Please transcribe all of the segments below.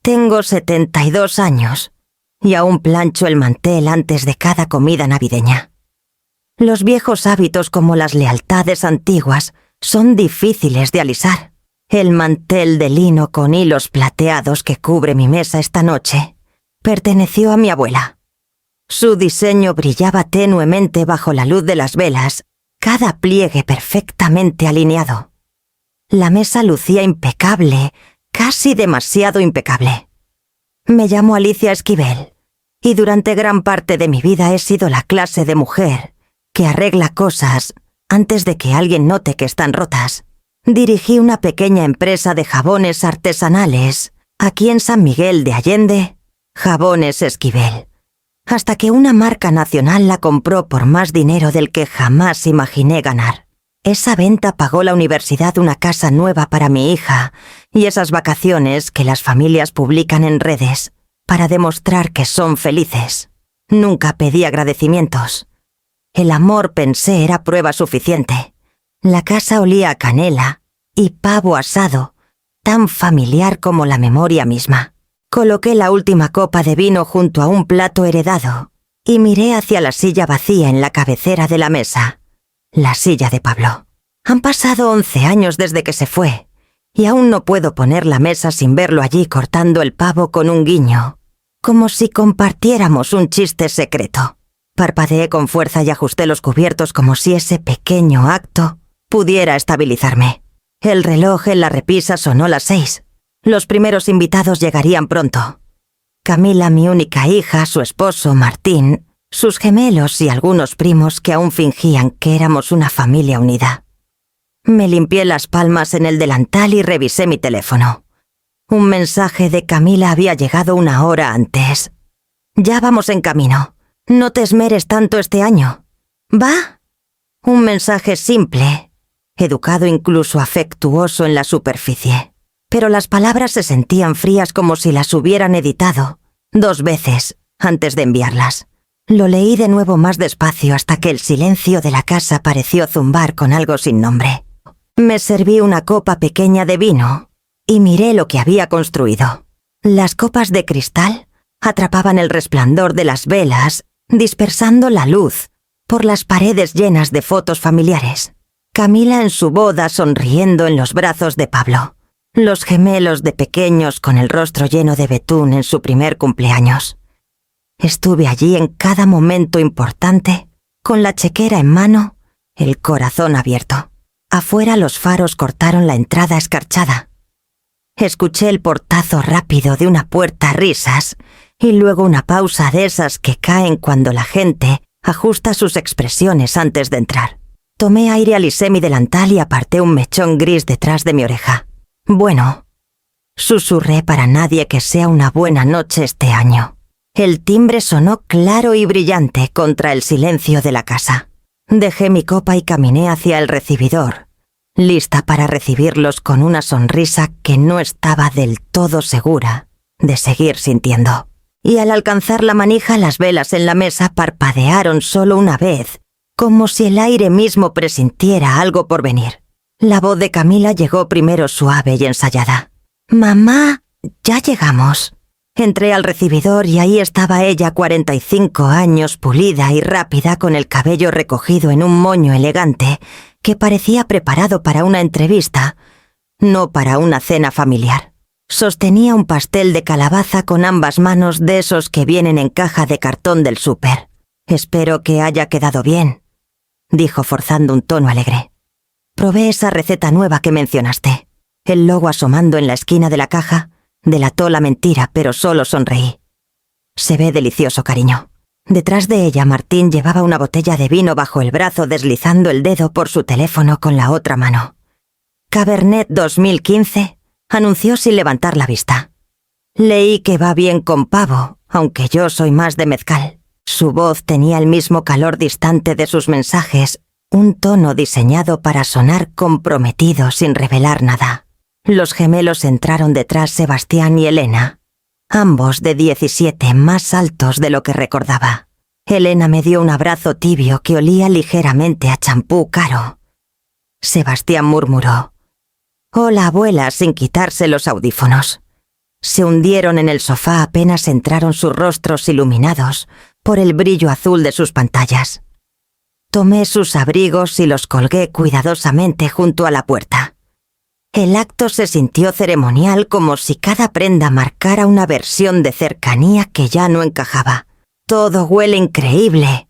Tengo 72 años y aún plancho el mantel antes de cada comida navideña. Los viejos hábitos como las lealtades antiguas son difíciles de alisar. El mantel de lino con hilos plateados que cubre mi mesa esta noche perteneció a mi abuela. Su diseño brillaba tenuemente bajo la luz de las velas, cada pliegue perfectamente alineado. La mesa lucía impecable, casi demasiado impecable. Me llamo Alicia Esquivel, y durante gran parte de mi vida he sido la clase de mujer que arregla cosas antes de que alguien note que están rotas. Dirigí una pequeña empresa de jabones artesanales aquí en San Miguel de Allende, Jabones Esquivel, hasta que una marca nacional la compró por más dinero del que jamás imaginé ganar. Esa venta pagó la universidad, una casa nueva para mi hija y esas vacaciones que las familias publican en redes para demostrar que son felices. Nunca pedí agradecimientos. El amor, pensé, era prueba suficiente. La casa olía a canela y pavo asado, tan familiar como la memoria misma. Coloqué la última copa de vino junto a un plato heredado y miré hacia la silla vacía en la cabecera de la mesa. La silla de Pablo. Han pasado 11 años desde que se fue, y aún no puedo poner la mesa sin verlo allí cortando el pavo con un guiño, como si compartiéramos un chiste secreto. Parpadeé con fuerza y ajusté los cubiertos como si ese pequeño acto pudiera estabilizarme. El reloj en la repisa sonó las 6. Los primeros invitados llegarían pronto. Camila, mi única hija, su esposo, Martín, sus gemelos y algunos primos que aún fingían que éramos una familia unida. Me limpié las palmas en el delantal y revisé mi teléfono. Un mensaje de Camila había llegado 1 hora antes. «Ya vamos en camino. No te esmeres tanto este año. ¿Va?» Un mensaje simple, educado, incluso afectuoso en la superficie. Pero las palabras se sentían frías como si las hubieran editado 2 veces antes de enviarlas. Lo leí de nuevo más despacio hasta que el silencio de la casa pareció zumbar con algo sin nombre. Me serví una copa pequeña de vino y miré lo que había construido. Las copas de cristal atrapaban el resplandor de las velas, dispersando la luz por las paredes llenas de fotos familiares. Camila en su boda sonriendo en los brazos de Pablo. Los gemelos de pequeños con el rostro lleno de betún en su primer cumpleaños. Estuve allí en cada momento importante, con la chequera en mano, el corazón abierto. Afuera los faros cortaron la entrada escarchada. Escuché el portazo rápido de una puerta a risas y luego una pausa de esas que caen cuando la gente ajusta sus expresiones antes de entrar. Tomé aire, alisé mi delantal y aparté un mechón gris detrás de mi oreja. «Bueno», susurré, «para nadie que sea una buena noche este año». El timbre sonó claro y brillante contra el silencio de la casa. Dejé mi copa y caminé hacia el recibidor, lista para recibirlos con una sonrisa que no estaba del todo segura de seguir sintiendo. Y al alcanzar la manija, las velas en la mesa parpadearon solo una vez, como si el aire mismo presintiera algo por venir. La voz de Camila llegó primero, suave y ensayada. «Mamá, ya llegamos». Entré al recibidor y ahí estaba ella, 45 años, pulida y rápida, con el cabello recogido en un moño elegante que parecía preparado para una entrevista, no para una cena familiar. Sostenía un pastel de calabaza con ambas manos, de esos que vienen en caja de cartón del súper. «Espero que haya quedado bien», dijo forzando un tono alegre. «Probé esa receta nueva que mencionaste». El logo asomando en la esquina de la caja delató la mentira, pero solo sonreí. «Se ve delicioso, cariño». Detrás de ella, Martín llevaba una botella de vino bajo el brazo, deslizando el dedo por su teléfono con la otra mano. «Cabernet 2015», anunció sin levantar la vista. «Leí que va bien con pavo, aunque yo soy más de mezcal». Su voz tenía el mismo calor distante de sus mensajes, un tono diseñado para sonar comprometido sin revelar nada. Los gemelos entraron detrás, Sebastián y Elena, ambos de 17, más altos de lo que recordaba. Elena me dio un abrazo tibio que olía ligeramente a champú caro. Sebastián murmuró: «Hola, abuela», sin quitarse los audífonos. Se hundieron en el sofá apenas entraron sus rostros iluminados por el brillo azul de sus pantallas. Tomé sus abrigos y los colgué cuidadosamente junto a la puerta. El acto se sintió ceremonial, como si cada prenda marcara una versión de cercanía que ya no encajaba. «Todo huele increíble»,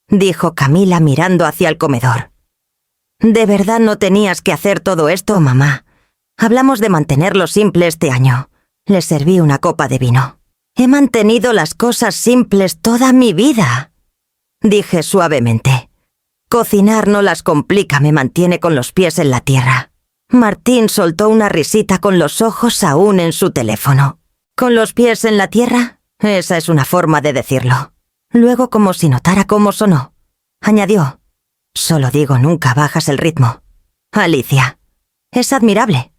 dijo Camila mirando hacia el comedor. «¿De verdad no tenías que hacer todo esto, mamá? Hablamos de mantenerlo simple este año». Le serví una copa de vino. «He mantenido las cosas simples toda mi vida», dije suavemente. «Cocinar no las complica, me mantiene con los pies en la tierra». Martín soltó una risita con los ojos aún en su teléfono. «¿Con los pies en la tierra? Esa es una forma de decirlo». Luego, como si notara cómo sonó, añadió: «Solo digo, nunca bajas el ritmo». «Alicia, es admirable»,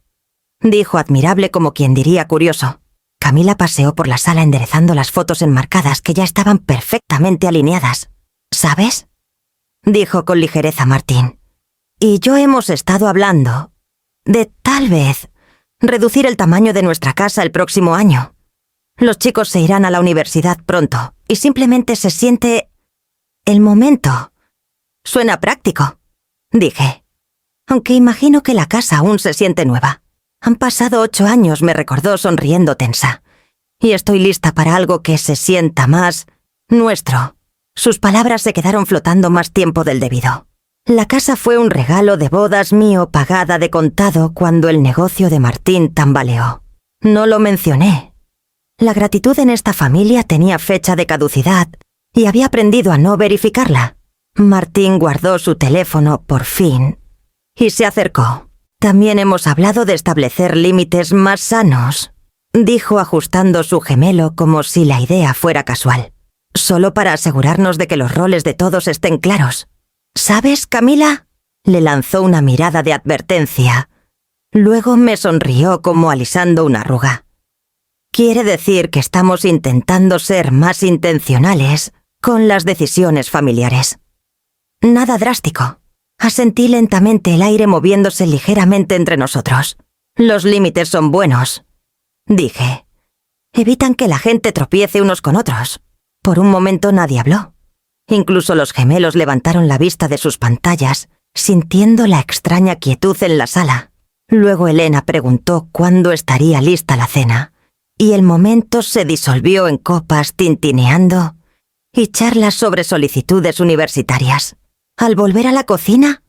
dijo admirable como quien diría curioso. Camila paseó por la sala enderezando las fotos enmarcadas que ya estaban perfectamente alineadas. «¿Sabes?», dijo con ligereza Martín. «Y yo hemos estado hablando de tal vez reducir el tamaño de nuestra casa el próximo año. Los chicos se irán a la universidad pronto y simplemente se siente el momento». «Suena práctico», dije. «Aunque imagino que la casa aún se siente nueva. Han pasado 8 años», me recordó sonriendo tensa. «Y estoy lista para algo que se sienta más nuestro». Sus palabras se quedaron flotando más tiempo del debido. La casa fue un regalo de bodas mío pagada de contado cuando el negocio de Martín tambaleó. No lo mencioné. La gratitud en esta familia tenía fecha de caducidad y había aprendido a no verificarla. Martín guardó su teléfono por fin y se acercó. «También hemos hablado de establecer límites más sanos», dijo ajustando su gemelo como si la idea fuera casual. «Solo para asegurarnos de que los roles de todos estén claros». «¿Sabes, Camila?», le lanzó una mirada de advertencia. Luego me sonrió como alisando una arruga. «Quiere decir que estamos intentando ser más intencionales con las decisiones familiares». «Nada drástico». Asentí lentamente, el aire moviéndose ligeramente entre nosotros. «Los límites son buenos», dije. «Evitan que la gente tropiece unos con otros». Por un momento nadie habló. Incluso los gemelos levantaron la vista de sus pantallas, sintiendo la extraña quietud en la sala. Luego Elena preguntó cuándo estaría lista la cena, y el momento se disolvió en copas tintineando y charlas sobre solicitudes universitarias. Al volver a la cocina,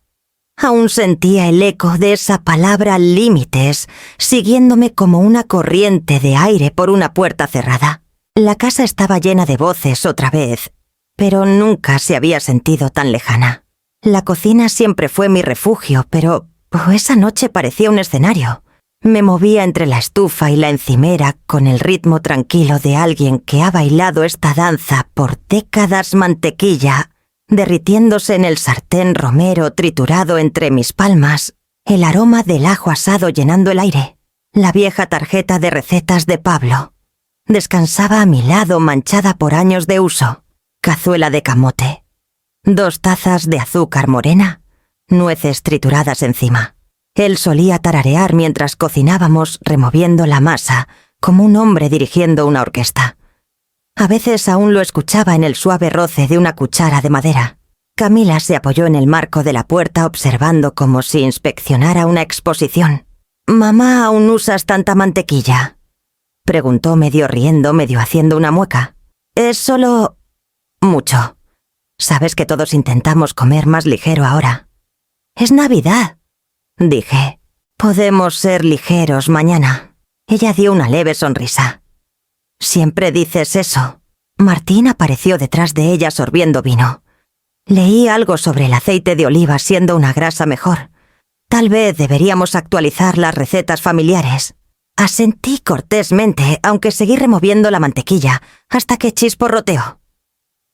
aún sentía el eco de esa palabra límites, siguiéndome como una corriente de aire por una puerta cerrada. La casa estaba llena de voces otra vez, pero nunca se había sentido tan lejana. La cocina siempre fue mi refugio, pero esa noche parecía un escenario. Me movía entre la estufa y la encimera con el ritmo tranquilo de alguien que ha bailado esta danza por décadas. Mantequilla derritiéndose en el sartén, romero triturado entre mis palmas, el aroma del ajo asado llenando el aire. La vieja tarjeta de recetas de Pablo descansaba a mi lado, manchada por años de uso. Cazuela de camote, 2 tazas de azúcar morena, nueces trituradas encima. Él solía tararear mientras cocinábamos, removiendo la masa, como un hombre dirigiendo una orquesta. A veces aún lo escuchaba en el suave roce de una cuchara de madera. Camila se apoyó en el marco de la puerta observando como si inspeccionara una exposición. «¿Mamá, aún usas tanta mantequilla?», preguntó medio riendo, medio haciendo una mueca. «Es solo mucho. Sabes que todos intentamos comer más ligero ahora». «Es Navidad», dije. «Podemos ser ligeros mañana». Ella dio una leve sonrisa. «Siempre dices eso». Martín apareció detrás de ella sorbiendo vino. Leí algo sobre el aceite de oliva siendo una grasa mejor. Tal vez deberíamos actualizar las recetas familiares. Asentí cortésmente, aunque seguí removiendo la mantequilla, hasta que chisporroteó.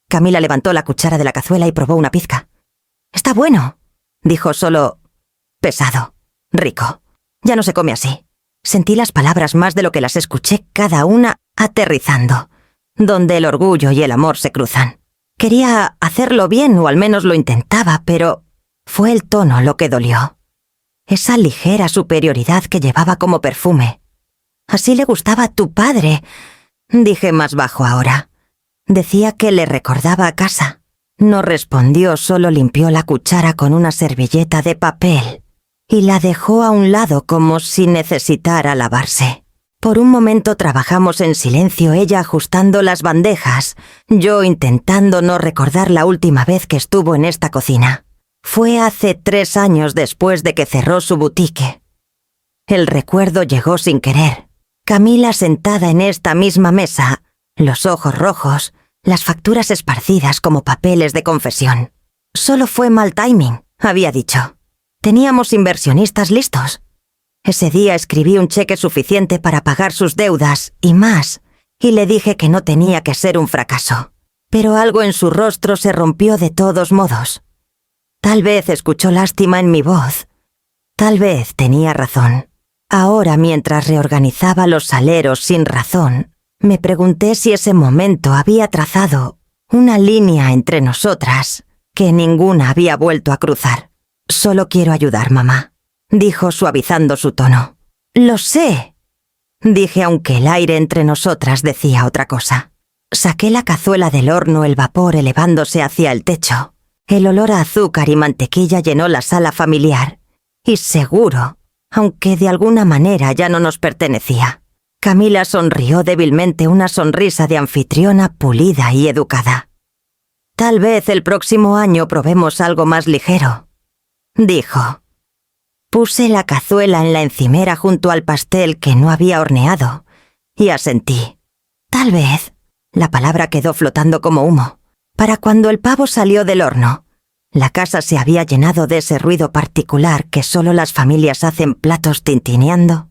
Camila levantó la cuchara de la cazuela y probó una pizca. «Está bueno», dijo, solo pesado, rico. Ya no se come así. Sentí las palabras más de lo que las escuché, cada una aterrizando, donde el orgullo y el amor se cruzan. Quería hacerlo bien, o al menos lo intentaba, pero fue el tono lo que dolió. Esa ligera superioridad que llevaba como perfume. Así le gustaba a tu padre, dije más bajo ahora. Decía que le recordaba a casa. No respondió, solo limpió la cuchara con una servilleta de papel y la dejó a un lado como si necesitara lavarse. Por un momento trabajamos en silencio, ella ajustando las bandejas, yo intentando no recordar la última vez que estuvo en esta cocina. Fue hace 3 años después de que cerró su boutique. El recuerdo llegó sin querer. Camila sentada en esta misma mesa, los ojos rojos, las facturas esparcidas como papeles de confesión. Solo fue mal timing, había dicho. Teníamos inversionistas listos. Ese día escribí un cheque suficiente para pagar sus deudas y más, y le dije que no tenía que ser un fracaso. Pero algo en su rostro se rompió de todos modos. Tal vez escuchó lástima en mi voz. Tal vez tenía razón. Ahora, mientras reorganizaba los saleros sin razón, me pregunté si ese momento había trazado una línea entre nosotras que ninguna había vuelto a cruzar. «Solo quiero ayudar, mamá», dijo suavizando su tono. «Lo sé», dije aunque el aire entre nosotras decía otra cosa. Saqué la cazuela del horno, el vapor elevándose hacia el techo. El olor a azúcar y mantequilla llenó la sala familiar. Y seguro, aunque de alguna manera ya no nos pertenecía. Camila sonrió débilmente, una sonrisa de anfitriona pulida y educada. «Tal vez el próximo año probemos algo más ligero», dijo. Puse la cazuela en la encimera junto al pastel que no había horneado y asentí. Tal vez. La palabra quedó flotando como humo. Para cuando el pavo salió del horno, la casa se había llenado de ese ruido particular que solo las familias hacen, platos tintineando,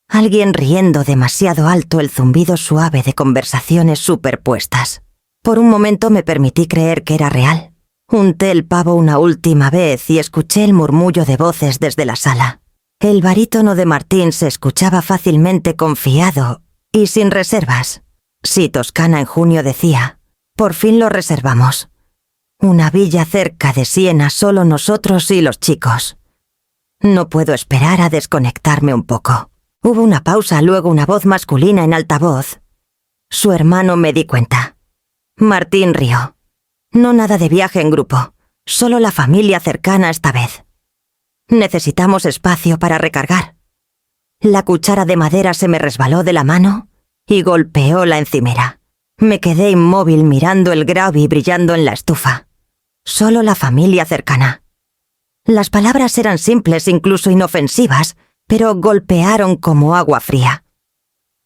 alguien riendo demasiado alto, el zumbido suave de conversaciones superpuestas. Por un momento me permití creer que era real. Unté el pavo una última vez y escuché el murmullo de voces desde la sala. El barítono de Martín se escuchaba fácilmente, confiado y sin reservas. Sí, Toscana en junio decía, «Por fin lo reservamos. Una villa cerca de Siena, solo nosotros y los chicos. No puedo esperar a desconectarme un poco». Hubo una pausa, luego una voz masculina en altavoz. «Su hermano», me di cuenta. Martín rió. «No nada de viaje en grupo, solo la familia cercana esta vez. Necesitamos espacio para recargar». La cuchara de madera se me resbaló de la mano y golpeó la encimera. Me quedé inmóvil mirando el gravy brillando en la estufa. Solo la familia cercana. Las palabras eran simples, incluso inofensivas, pero golpearon como agua fría.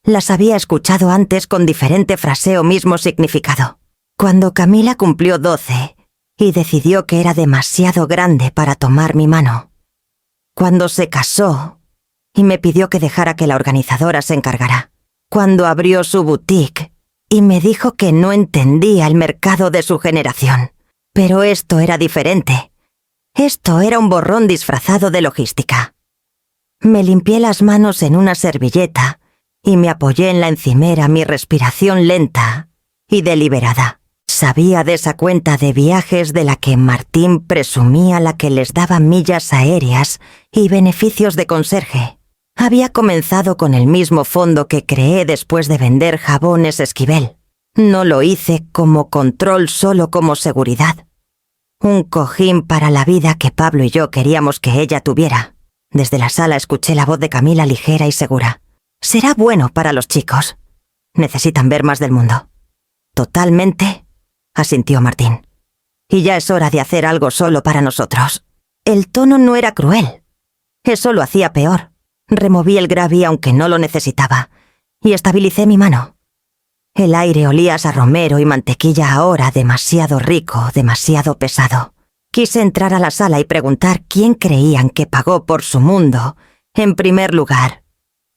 Las había escuchado antes con diferente fraseo, mismo significado. Cuando Camila cumplió 12 y decidió que era demasiado grande para tomar mi mano. Cuando se casó y me pidió que dejara que la organizadora se encargara. Cuando abrió su boutique y me dijo que no entendía el mercado de su generación. Pero esto era diferente. Esto era un borrón disfrazado de logística. Me limpié las manos en una servilleta y me apoyé en la encimera, mi respiración lenta y deliberada. Sabía de esa cuenta de viajes de la que Martín presumía, la que les daba millas aéreas y beneficios de conserje. Había comenzado con el mismo fondo que creé después de vender jabones Esquivel. No lo hice como control, solo como seguridad. Un cojín para la vida que Pablo y yo queríamos que ella tuviera. Desde la sala escuché la voz de Camila ligera y segura. «Será bueno para los chicos. Necesitan ver más del mundo». «Totalmente», asintió Martín. «Y ya es hora de hacer algo solo para nosotros». El tono no era cruel. Eso lo hacía peor. Removí el gravy aunque no lo necesitaba y estabilicé mi mano. El aire olía a romero y mantequilla, ahora demasiado rico, demasiado pesado. Quise entrar a la sala y preguntar quién creían que pagó por su mundo en primer lugar,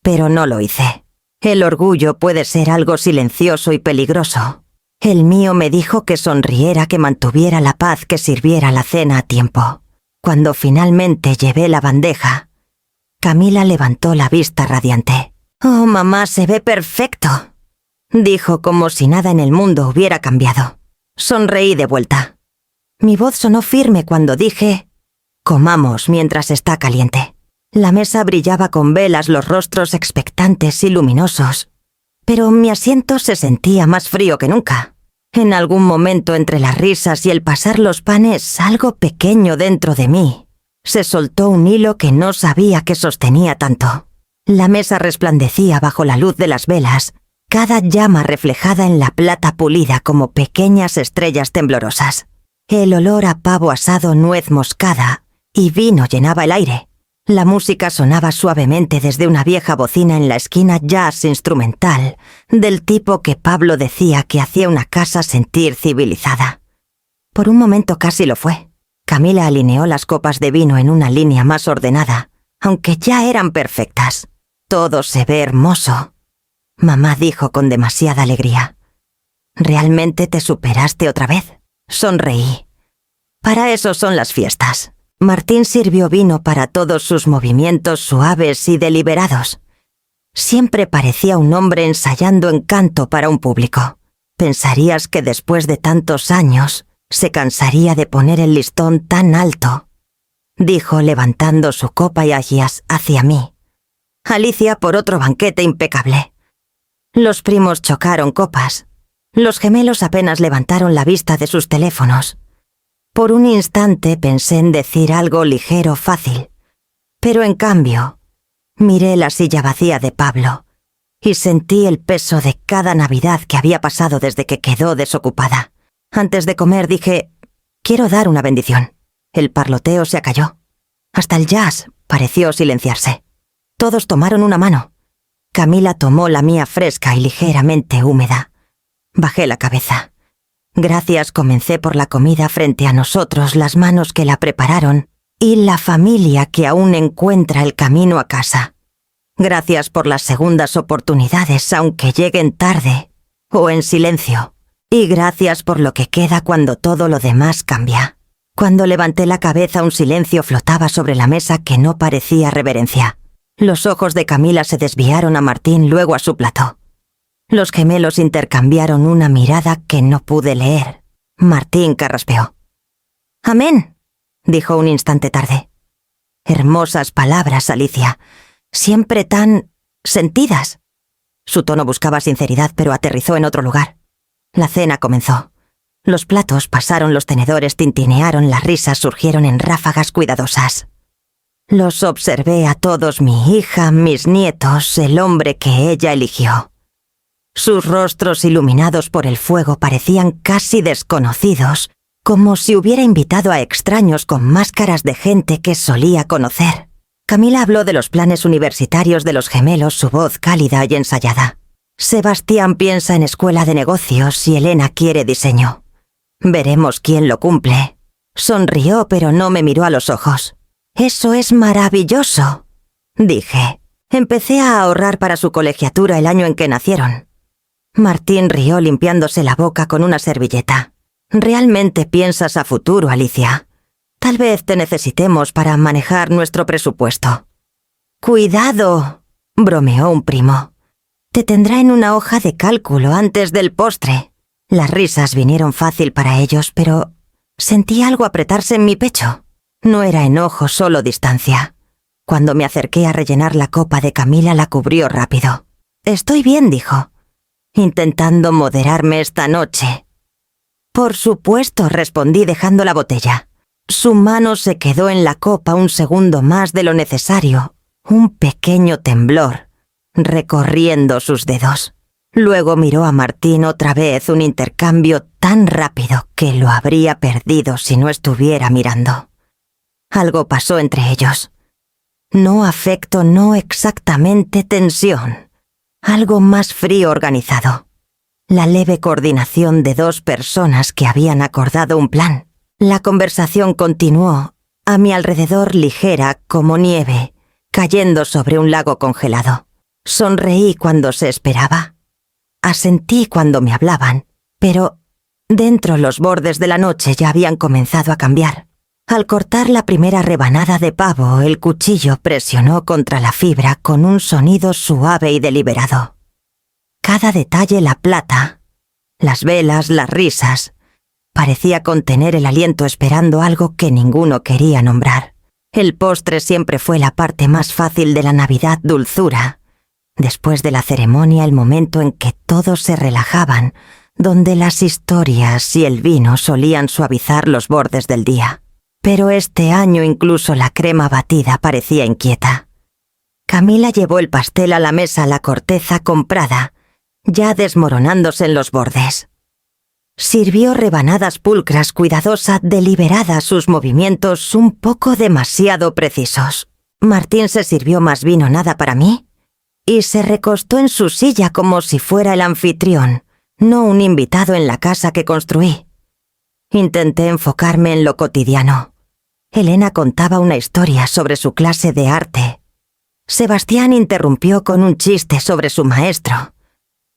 pero no lo hice. El orgullo puede ser algo silencioso y peligroso. El mío me dijo que sonriera, que mantuviera la paz, que sirviera la cena a tiempo. Cuando finalmente llevé la bandeja, Camila levantó la vista radiante. «Oh, mamá, se ve perfecto», dijo como si nada en el mundo hubiera cambiado. Sonreí de vuelta. Mi voz sonó firme cuando dije «comamos mientras está caliente». La mesa brillaba con velas, los rostros expectantes y luminosos, pero mi asiento se sentía más frío que nunca. En algún momento entre las risas y el pasar los panes, algo pequeño dentro de mí se soltó un hilo que no sabía que sostenía tanto. La mesa resplandecía bajo la luz de las velas, cada llama reflejada en la plata pulida como pequeñas estrellas temblorosas. El olor a pavo asado, nuez moscada y vino llenaba el aire. La música sonaba suavemente desde una vieja bocina en la esquina, jazz instrumental, del tipo que Pablo decía que hacía una casa sentir civilizada. Por un momento casi lo fue. Camila alineó las copas de vino en una línea más ordenada, aunque ya eran perfectas. Todo se ve hermoso. Mamá dijo con demasiada alegría. ¿Realmente te superaste otra vez? Sonreí. Para eso son las fiestas. Martín sirvió vino para todos sus movimientos suaves y deliberados. Siempre parecía un hombre ensayando encanto para un público. Pensarías que después de tantos años se cansaría de poner el listón tan alto, dijo levantando su copa y aguas hacia mí. Alicia por otro banquete impecable. Los primos chocaron copas. Los gemelos apenas levantaron la vista de sus teléfonos. Por un instante pensé en decir algo ligero, fácil, pero en cambio miré la silla vacía de Pablo y sentí el peso de cada Navidad que había pasado desde que quedó desocupada. Antes de comer dije, quiero dar una bendición. El parloteo se acalló. Hasta el jazz pareció silenciarse. Todos tomaron una mano. Camila tomó la mía fresca y ligeramente húmeda. Bajé la cabeza. Gracias, comencé por la comida frente a nosotros, las manos que la prepararon y la familia que aún encuentra el camino a casa. Gracias por las segundas oportunidades, aunque lleguen tarde o en silencio. Y gracias por lo que queda cuando todo lo demás cambia. Cuando levanté la cabeza, un silencio flotaba sobre la mesa que no parecía reverencia. Los ojos de Camila se desviaron a Martín, luego a su plato. Los gemelos intercambiaron una mirada que no pude leer. Martín carraspeó. «Amén», dijo un instante tarde. Hermosas palabras, Alicia. Siempre tan sentidas. Su tono buscaba sinceridad, pero aterrizó en otro lugar. La cena comenzó. Los platos pasaron, los tenedores tintinearon, las risas surgieron en ráfagas cuidadosas. Los observé a todos, mi hija, mis nietos, el hombre que ella eligió. Sus rostros iluminados por el fuego parecían casi desconocidos, como si hubiera invitado a extraños con máscaras de gente que solía conocer. Camila habló de los planes universitarios de los gemelos, su voz cálida y ensayada. Sebastián piensa en escuela de negocios y Elena quiere diseño. Veremos quién lo cumple. Sonrió, pero no me miró a los ojos. «Eso es maravilloso», dije. Empecé a ahorrar para su colegiatura el año en que nacieron. Martín rió limpiándose la boca con una servilleta. «Realmente piensas a futuro, Alicia. Tal vez te necesitemos para manejar nuestro presupuesto». «Cuidado», bromeó un primo. «Te tendrá en una hoja de cálculo antes del postre». Las risas vinieron fácil para ellos, pero sentí algo apretarse en mi pecho. No era enojo, solo distancia. Cuando me acerqué a rellenar la copa de Camila, la cubrió rápido. «Estoy bien», dijo, intentando moderarme esta noche. «Por supuesto», respondí dejando la botella. Su mano se quedó en la copa un segundo más de lo necesario. Un pequeño temblor recorriendo sus dedos. Luego miró a Martín otra vez, un intercambio tan rápido que lo habría perdido si no estuviera mirando. Algo pasó entre ellos. No afecto, no exactamente tensión. Algo más frío, organizado. La leve coordinación de dos personas que habían acordado un plan. La conversación continuó, a mi alrededor ligera como nieve, cayendo sobre un lago congelado. Sonreí cuando se esperaba. Asentí cuando me hablaban, pero dentro los bordes de la noche ya habían comenzado a cambiar. Al cortar la primera rebanada de pavo, el cuchillo presionó contra la fibra con un sonido suave y deliberado. Cada detalle, la plata, las velas, las risas, parecía contener el aliento esperando algo que ninguno quería nombrar. El postre siempre fue la parte más fácil de la Navidad dulzura. Después de la ceremonia, el momento en que todos se relajaban, donde las historias y el vino solían suavizar los bordes del día. Pero este año incluso la crema batida parecía inquieta. Camila llevó el pastel a la mesa, la corteza comprada, ya desmoronándose en los bordes. Sirvió rebanadas pulcras, cuidadosa, deliberada, sus movimientos un poco demasiado precisos. Martín se sirvió más vino, nada para mí, y se recostó en su silla como si fuera el anfitrión, no un invitado en la casa que construí. Intenté enfocarme en lo cotidiano. Elena contaba una historia sobre su clase de arte. Sebastián interrumpió con un chiste sobre su maestro.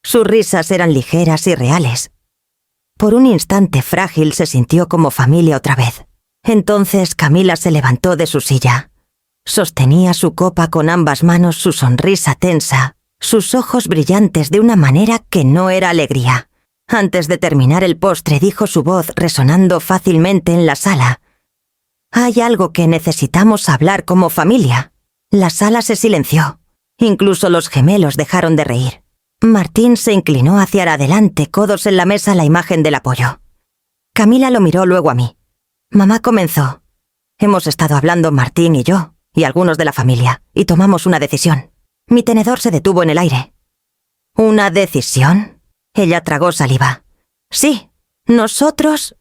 Sus risas eran ligeras y reales. Por un instante Frágil se sintió como familia otra vez. Entonces Camila se levantó de su silla. Sostenía su copa con ambas manos, su sonrisa tensa, sus ojos brillantes de una manera que no era alegría. Antes de terminar el postre dijo, su voz resonando fácilmente en la sala: «Hay algo que necesitamos hablar como familia». La sala se silenció. Incluso los gemelos dejaron de reír. Martín se inclinó hacia adelante, codos en la mesa, la imagen del apoyo. Camila lo miró luego a mí. Mamá comenzó: «Hemos estado hablando Martín y yo, y algunos de la familia, y tomamos una decisión». Mi tenedor se detuvo en el aire. «¿Una decisión?» Ella tragó saliva. «Sí, nosotros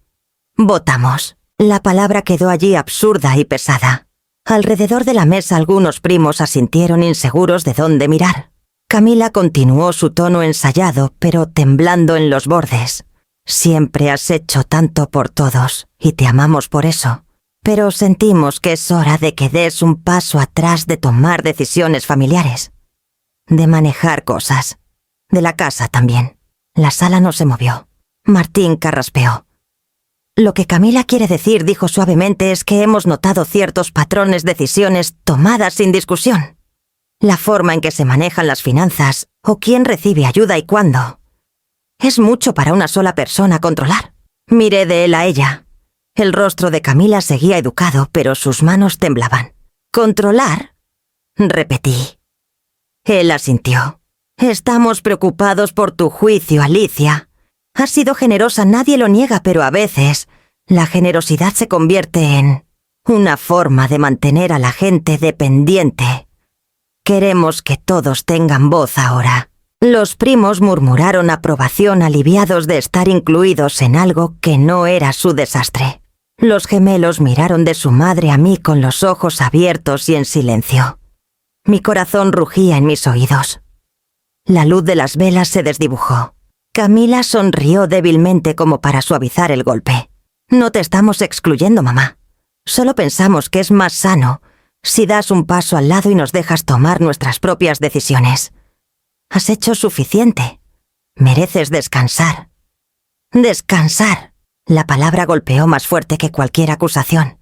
votamos». La palabra quedó allí absurda y pesada. Alrededor de la mesa algunos primos asintieron, inseguros de dónde mirar. Camila continuó su tono ensayado, pero temblando en los bordes. «Siempre has hecho tanto por todos, y te amamos por eso. Pero sentimos que es hora de que des un paso atrás, de tomar decisiones familiares. De manejar cosas. De la casa también». La sala no se movió. Martín carraspeó. «Lo que Camila quiere decir», dijo suavemente, «es que hemos notado ciertos patrones, decisiones tomadas sin discusión. La forma en que se manejan las finanzas, o quién recibe ayuda y cuándo. Es mucho para una sola persona controlar». Miré de él a ella. El rostro de Camila seguía educado, pero sus manos temblaban. «¿Controlar?», repetí. Él asintió. «Estamos preocupados por tu juicio, Alicia. Has sido generosa, nadie lo niega, pero a veces la generosidad se convierte en una forma de mantener a la gente dependiente. Queremos que todos tengan voz ahora». Los primos murmuraron aprobación, aliviados de estar incluidos en algo que no era su desastre. Los gemelos miraron de su madre a mí con los ojos abiertos y en silencio. Mi corazón rugía en mis oídos. La luz de las velas se desdibujó. Camila sonrió débilmente como para suavizar el golpe. «No te estamos excluyendo, mamá. Solo pensamos que es más sano si das un paso al lado y nos dejas tomar nuestras propias decisiones. Has hecho suficiente. Mereces descansar». «Descansar». La palabra golpeó más fuerte que cualquier acusación.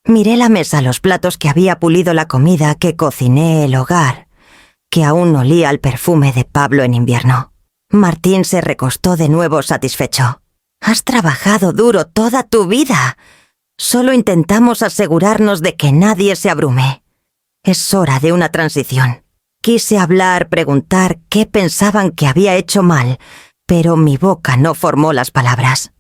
Miré la mesa, los platos que había pulido, la comida que cociné, el hogar, que aún olía al perfume de Pablo en invierno. Martín se recostó de nuevo satisfecho. «Has trabajado duro toda tu vida. Solo intentamos asegurarnos de que nadie se abrume. Es hora de una transición». Quise hablar, preguntar qué pensaban que había hecho mal, pero mi boca no formó las palabras.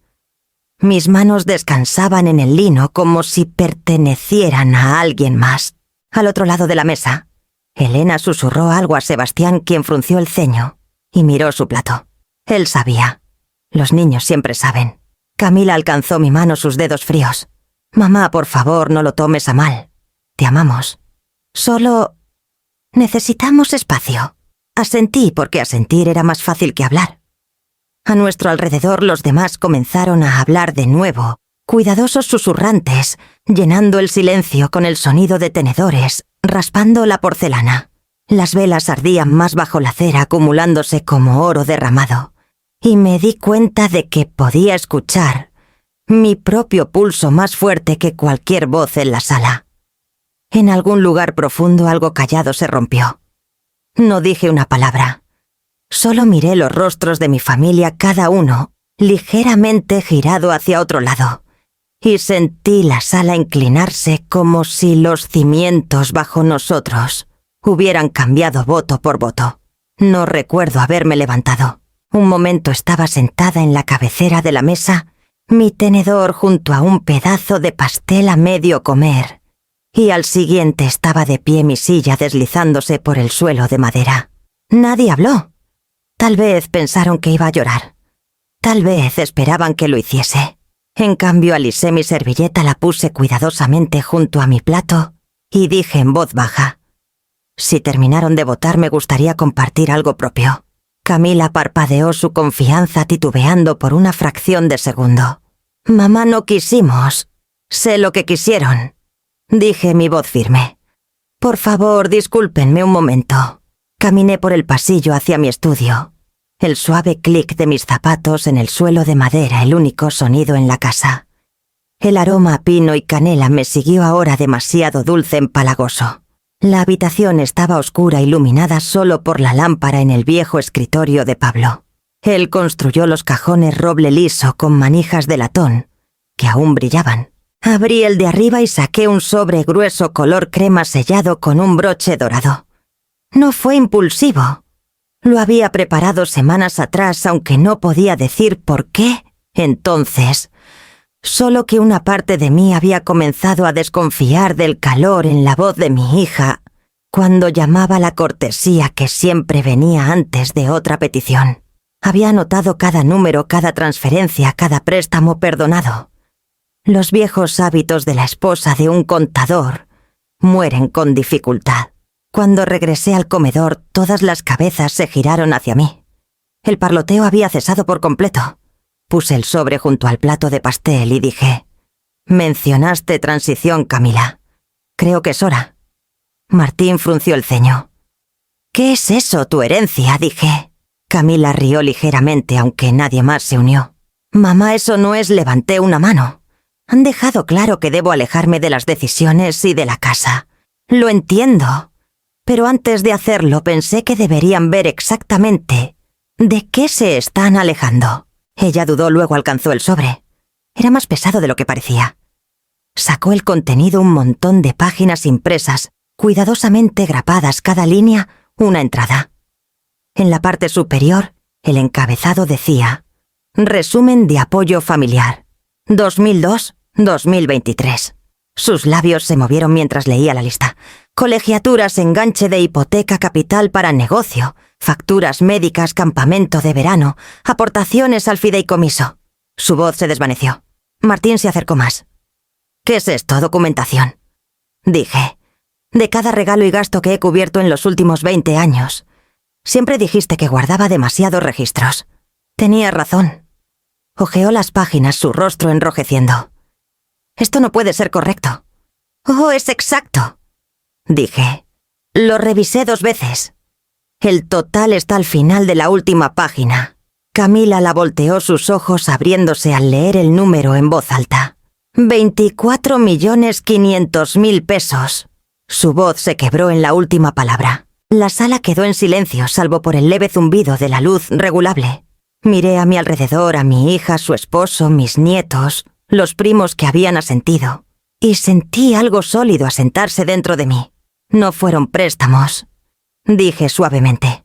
Mis manos descansaban en el lino como si pertenecieran a alguien más. Al otro lado de la mesa, Elena susurró algo a Sebastián, quien frunció el ceño y miró su plato. Él sabía. Los niños siempre saben. Camila alcanzó mi mano, sus dedos fríos. «Mamá, por favor, no lo tomes a mal. Te amamos. Solo necesitamos espacio». Asentí, porque asentir era más fácil que hablar. A nuestro alrededor los demás comenzaron a hablar de nuevo, cuidadosos susurrantes, llenando el silencio con el sonido de tenedores, raspando la porcelana. Las velas ardían más bajo la cera, acumulándose como oro derramado, y me di cuenta de que podía escuchar mi propio pulso más fuerte que cualquier voz en la sala. En algún lugar profundo algo callado se rompió. No dije una palabra. Solo miré los rostros de mi familia, cada uno ligeramente girado hacia otro lado, y sentí la sala inclinarse como si los cimientos bajo nosotros hubieran cambiado voto por voto. No recuerdo haberme levantado. Un momento estaba sentada en la cabecera de la mesa, mi tenedor junto a un pedazo de pastel a medio comer, y al siguiente estaba de pie mi silla deslizándose por el suelo de madera. Nadie habló. Tal vez pensaron que iba a llorar. Tal vez esperaban que lo hiciese. En cambio, alisé mi servilleta, la puse cuidadosamente junto a mi plato y dije en voz baja: si terminaron de votar, me gustaría compartir algo propio. Camila parpadeó su confianza titubeando por una fracción de segundo. Mamá, no quisimos. Sé lo que quisieron. Dije mi voz firme. Por favor, discúlpenme un momento. Caminé por el pasillo hacia mi estudio. El suave clic de mis zapatos en el suelo de madera, el único sonido en la casa. El aroma a pino y canela me siguió ahora demasiado dulce, empalagoso. La habitación estaba oscura, iluminada solo por la lámpara en el viejo escritorio de Pablo. Él construyó los cajones roble liso con manijas de latón, que aún brillaban. Abrí el de arriba y saqué un sobre grueso color crema sellado con un broche dorado. No fue impulsivo. Lo había preparado semanas atrás, aunque no podía decir por qué entonces. Solo que una parte de mí había comenzado a desconfiar del calor en la voz de mi hija cuando llamaba la cortesía que siempre venía antes de otra petición. Había anotado cada número, cada transferencia, cada préstamo perdonado. Los viejos hábitos de la esposa de un contador mueren con dificultad. Cuando regresé al comedor, todas las cabezas se giraron hacia mí. El parloteo había cesado por completo. Puse el sobre junto al plato de pastel y dije: mencionaste transición, Camila. Creo que es hora. Martín frunció el ceño. ¿Qué es eso, tu herencia?, dije. Camila rió ligeramente, aunque nadie más se unió. Mamá, eso no es. Levanté una mano. Han dejado claro que debo alejarme de las decisiones y de la casa. Lo entiendo. Pero antes de hacerlo pensé que deberían ver exactamente de qué se están alejando. Ella dudó, luego alcanzó el sobre. Era más pesado de lo que parecía. Sacó el contenido, un montón de páginas impresas, cuidadosamente grapadas, cada línea una entrada. En la parte superior, el encabezado decía: resumen de apoyo familiar, 2002-2023. Sus labios se movieron mientras leía la lista. Colegiaturas, enganche de hipoteca, capital para negocio, facturas médicas, campamento de verano, aportaciones al fideicomiso. Su voz se desvaneció. Martín se acercó más. ¿Qué es esto? Documentación. Dije. De cada regalo y gasto que he cubierto en los últimos 20 años. Siempre dijiste que guardaba demasiados registros. Tenía razón. Hojeó las páginas, su rostro enrojeciendo. Esto no puede ser correcto. Oh, es exacto. Dije. Lo revisé 2 veces. El total está al final de la última página. Camila la volteó, sus ojos abriéndose al leer el número en voz alta. 24.500.000 pesos. Su voz se quebró en la última palabra. La sala quedó en silencio, salvo por el leve zumbido de la luz regulable. Miré a mi alrededor, a mi hija, su esposo, mis nietos, los primos que habían asentido, y sentí algo sólido asentarse dentro de mí. No fueron préstamos, dije suavemente.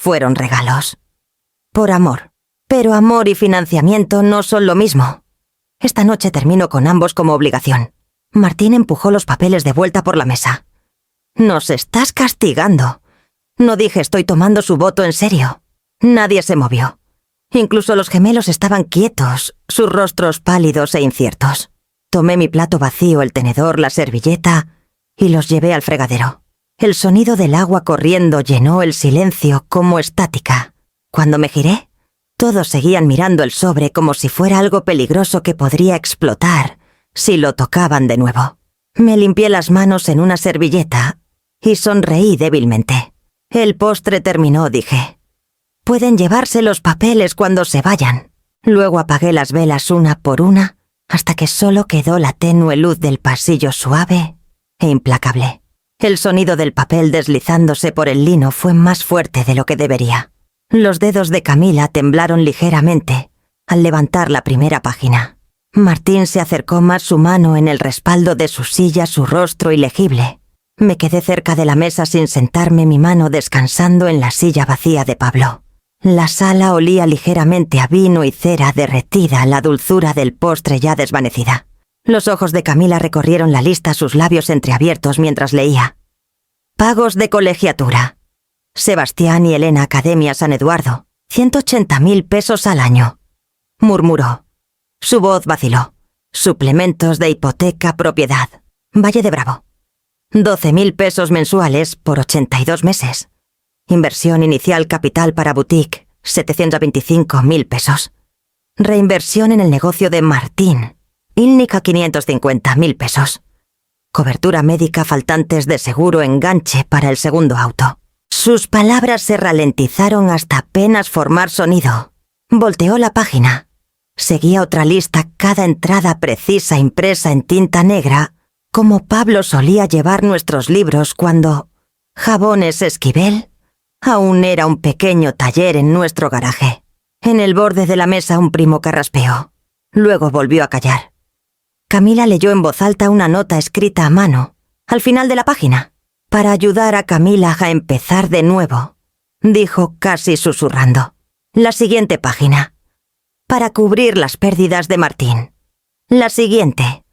Fueron regalos. Por amor. Pero amor y financiamiento no son lo mismo. Esta noche termino con ambos como obligación. Martín empujó los papeles de vuelta por la mesa. Nos estás castigando. No dije estoy tomando su voto en serio. Nadie se movió. Incluso los gemelos estaban quietos, sus rostros pálidos e inciertos. Tomé mi plato vacío, el tenedor, la servilleta y los llevé al fregadero. El sonido del agua corriendo llenó el silencio como estática. Cuando me giré, todos seguían mirando el sobre como si fuera algo peligroso que podría explotar si lo tocaban de nuevo. Me limpié las manos en una servilleta y sonreí débilmente. El postre terminó, dije. Pueden llevarse los papeles cuando se vayan. Luego apagué las velas una por una hasta que solo quedó la tenue luz del pasillo suave e implacable. El sonido del papel deslizándose por el lino fue más fuerte de lo que debería. Los dedos de Camila temblaron ligeramente al levantar la primera página. Martín se acercó más su mano en el respaldo de su silla, su rostro ilegible. Me quedé cerca de la mesa sin sentarme, mi mano descansando en la silla vacía de Pablo. La sala olía ligeramente a vino y cera derretida, la dulzura del postre ya desvanecida. Los ojos de Camila recorrieron la lista, sus labios entreabiertos mientras leía. Pagos de colegiatura. Sebastián y Elena, Academia San Eduardo. 180.000 pesos al año. Murmuró. Su voz vaciló. Suplementos de hipoteca, propiedad. Valle de Bravo. 12.000 pesos mensuales por 82 meses. Inversión inicial capital para boutique, 725.000 pesos. Reinversión en el negocio de Martín. Ílnica, 550.000 pesos. Cobertura médica, faltantes de seguro, enganche para el segundo auto. Sus palabras se ralentizaron hasta apenas formar sonido. Volteó la página. Seguía otra lista, cada entrada precisa impresa en tinta negra, como Pablo solía llevar nuestros libros cuando Jabones Esquivel aún era un pequeño taller en nuestro garaje. En el borde de la mesa un primo carraspeó. Luego volvió a callar. Camila leyó en voz alta una nota escrita a mano, al final de la página, para ayudar a Camila a empezar de nuevo. Dijo casi susurrando. La siguiente página. Para cubrir las pérdidas de Martín. La siguiente.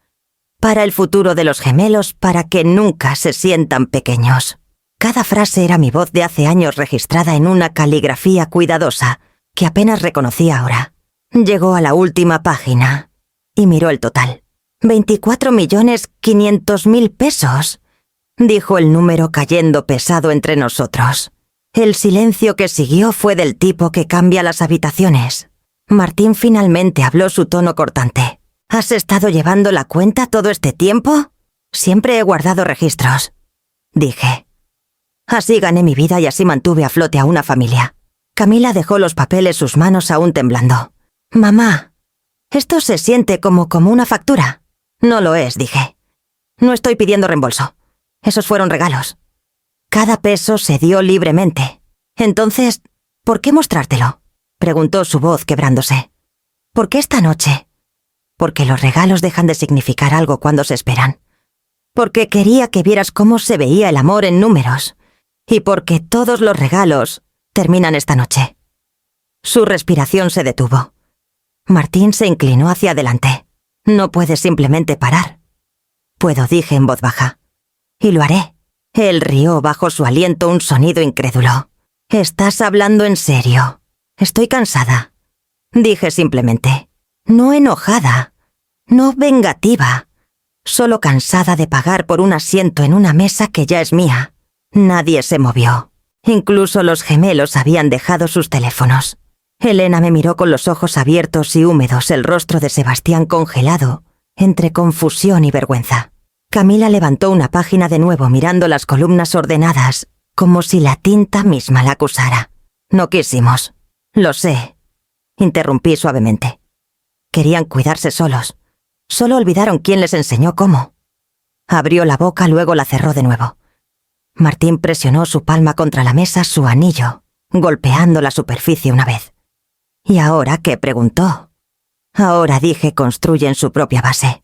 Para el futuro de los gemelos, para que nunca se sientan pequeños. Cada frase era mi voz de hace años registrada en una caligrafía cuidadosa, que apenas reconocía ahora. Llegó a la última página y miró el total. 24.500.000 pesos, dijo el número cayendo pesado entre nosotros. El silencio que siguió fue del tipo que cambia las habitaciones. Martín finalmente habló, su tono cortante. ¿Has estado llevando la cuenta todo este tiempo? Siempre he guardado registros, dije. Así gané mi vida y así mantuve a flote a una familia. Camila dejó los papeles, sus manos aún temblando. Mamá, esto se siente como una factura. No lo es, dije. No estoy pidiendo reembolso. Esos fueron regalos. Cada peso se dio libremente. Entonces, ¿por qué mostrártelo? Preguntó su voz quebrándose. ¿Por qué esta noche? Porque los regalos dejan de significar algo cuando se esperan. Porque quería que vieras cómo se veía el amor en números. Y porque todos los regalos terminan esta noche. Su respiración se detuvo. Martín se inclinó hacia adelante. No puedes simplemente parar. Puedo, dije en voz baja. Y lo haré. Él rió bajo su aliento, un sonido incrédulo. ¿Estás hablando en serio? Estoy cansada. Dije simplemente. No enojada. No vengativa. Solo cansada de pagar por un asiento en una mesa que ya es mía. Nadie se movió. Incluso los gemelos habían dejado sus teléfonos. Elena me miró con los ojos abiertos y húmedos, el rostro de Sebastián congelado, entre confusión y vergüenza. Camila levantó una página de nuevo, mirando las columnas ordenadas, como si la tinta misma la acusara. No quisimos. Lo sé. Interrumpí suavemente. Querían cuidarse solos. Solo olvidaron quién les enseñó cómo. Abrió la boca, luego la cerró de nuevo. Martín presionó su palma contra la mesa, su anillo, golpeando la superficie una vez. ¿Y ahora qué? Preguntó. Ahora, dije, construyen su propia base.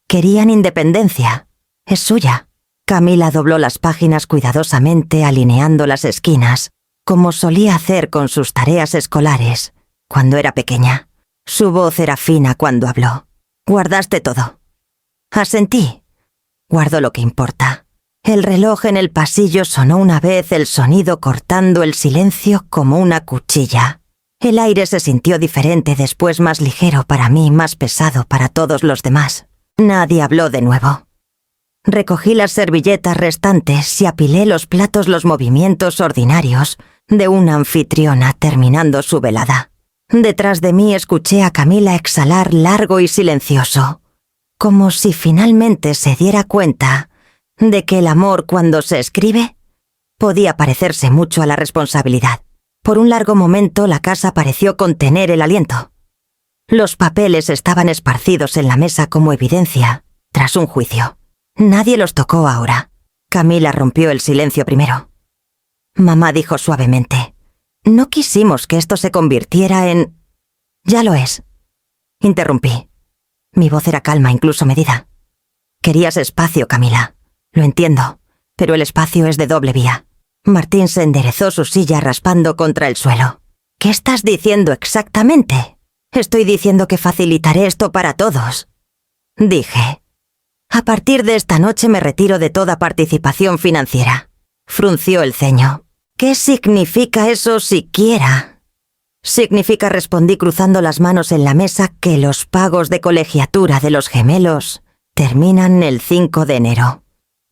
Querían independencia. Es suya. Camila dobló las páginas cuidadosamente, alineando las esquinas, como solía hacer con sus tareas escolares, cuando era pequeña. Su voz era fina cuando habló. Guardaste todo. Asentí. Guardo lo que importa. El reloj en el pasillo sonó una vez, el sonido cortando el silencio como una cuchilla. El aire se sintió diferente, después más ligero para mí, más pesado para todos los demás. Nadie habló de nuevo. Recogí las servilletas restantes y apilé los platos, los movimientos ordinarios de una anfitriona terminando su velada. Detrás de mí escuché a Camila exhalar largo y silencioso, como si finalmente se diera cuenta de que el amor, cuando se escribe, podía parecerse mucho a la responsabilidad. Por un largo momento la casa pareció contener el aliento. Los papeles estaban esparcidos en la mesa como evidencia, tras un juicio. Nadie los tocó ahora. Camila rompió el silencio primero. Mamá dijo suavemente, no quisimos que esto se convirtiera en... Ya lo es. Interrumpí. Mi voz era calma, incluso medida. Querías espacio, Camila. Lo entiendo, pero el espacio es de doble vía. Martín se enderezó su silla raspando contra el suelo. ¿Qué estás diciendo exactamente? Estoy diciendo que facilitaré esto para todos. Dije. A partir de esta noche me retiro de toda participación financiera. Frunció el ceño. ¿Qué significa eso siquiera? Significa, respondí cruzando las manos en la mesa, que los pagos de colegiatura de los gemelos terminan el 5 de enero.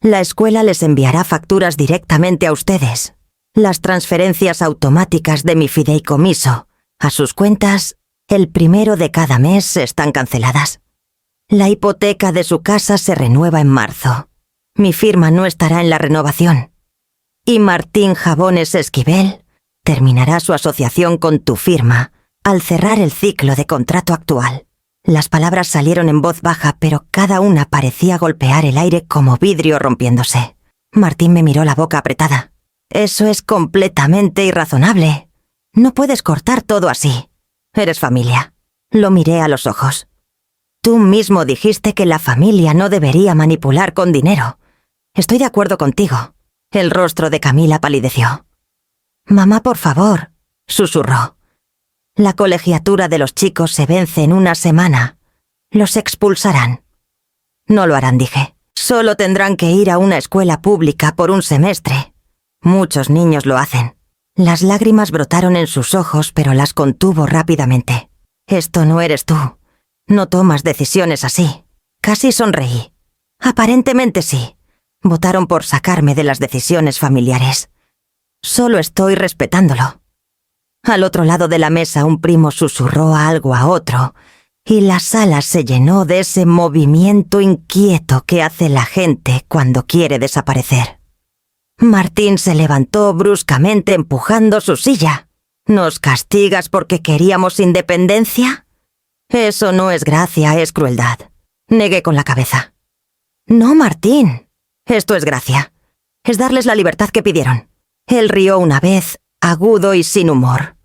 La escuela les enviará facturas directamente a ustedes. Las transferencias automáticas de mi fideicomiso a sus cuentas el 1 de cada mes están canceladas. La hipoteca de su casa se renueva en marzo. Mi firma no estará en la renovación. Y Martín Jabones Esquivel terminará su asociación con tu firma al cerrar el ciclo de contrato actual. Las palabras salieron en voz baja, pero cada una parecía golpear el aire como vidrio rompiéndose. Martín me miró la boca apretada. Eso es completamente irrazonable. No puedes cortar todo así. Eres familia. Lo miré a los ojos. Tú mismo dijiste que la familia no debería manipular con dinero. Estoy de acuerdo contigo. El rostro de Camila palideció. Mamá, por favor, susurró. La colegiatura de los chicos se vence en una semana. Los expulsarán. No lo harán, dije. Solo tendrán que ir a una escuela pública por un semestre. Muchos niños lo hacen. Las lágrimas brotaron en sus ojos, pero las contuvo rápidamente. Esto no eres tú. No tomas decisiones así. Casi sonreí. Aparentemente sí. Votaron por sacarme de las decisiones familiares. Solo estoy respetándolo. Al otro lado de la mesa un primo susurró algo a otro, y la sala se llenó de ese movimiento inquieto que hace la gente cuando quiere desaparecer. Martín se levantó bruscamente empujando su silla. ¿Nos castigas porque queríamos independencia? Eso no es gracia, es crueldad. Negué con la cabeza. No, Martín. Esto es gracia. Es darles la libertad que pidieron. Él rió una vez, agudo y sin humor.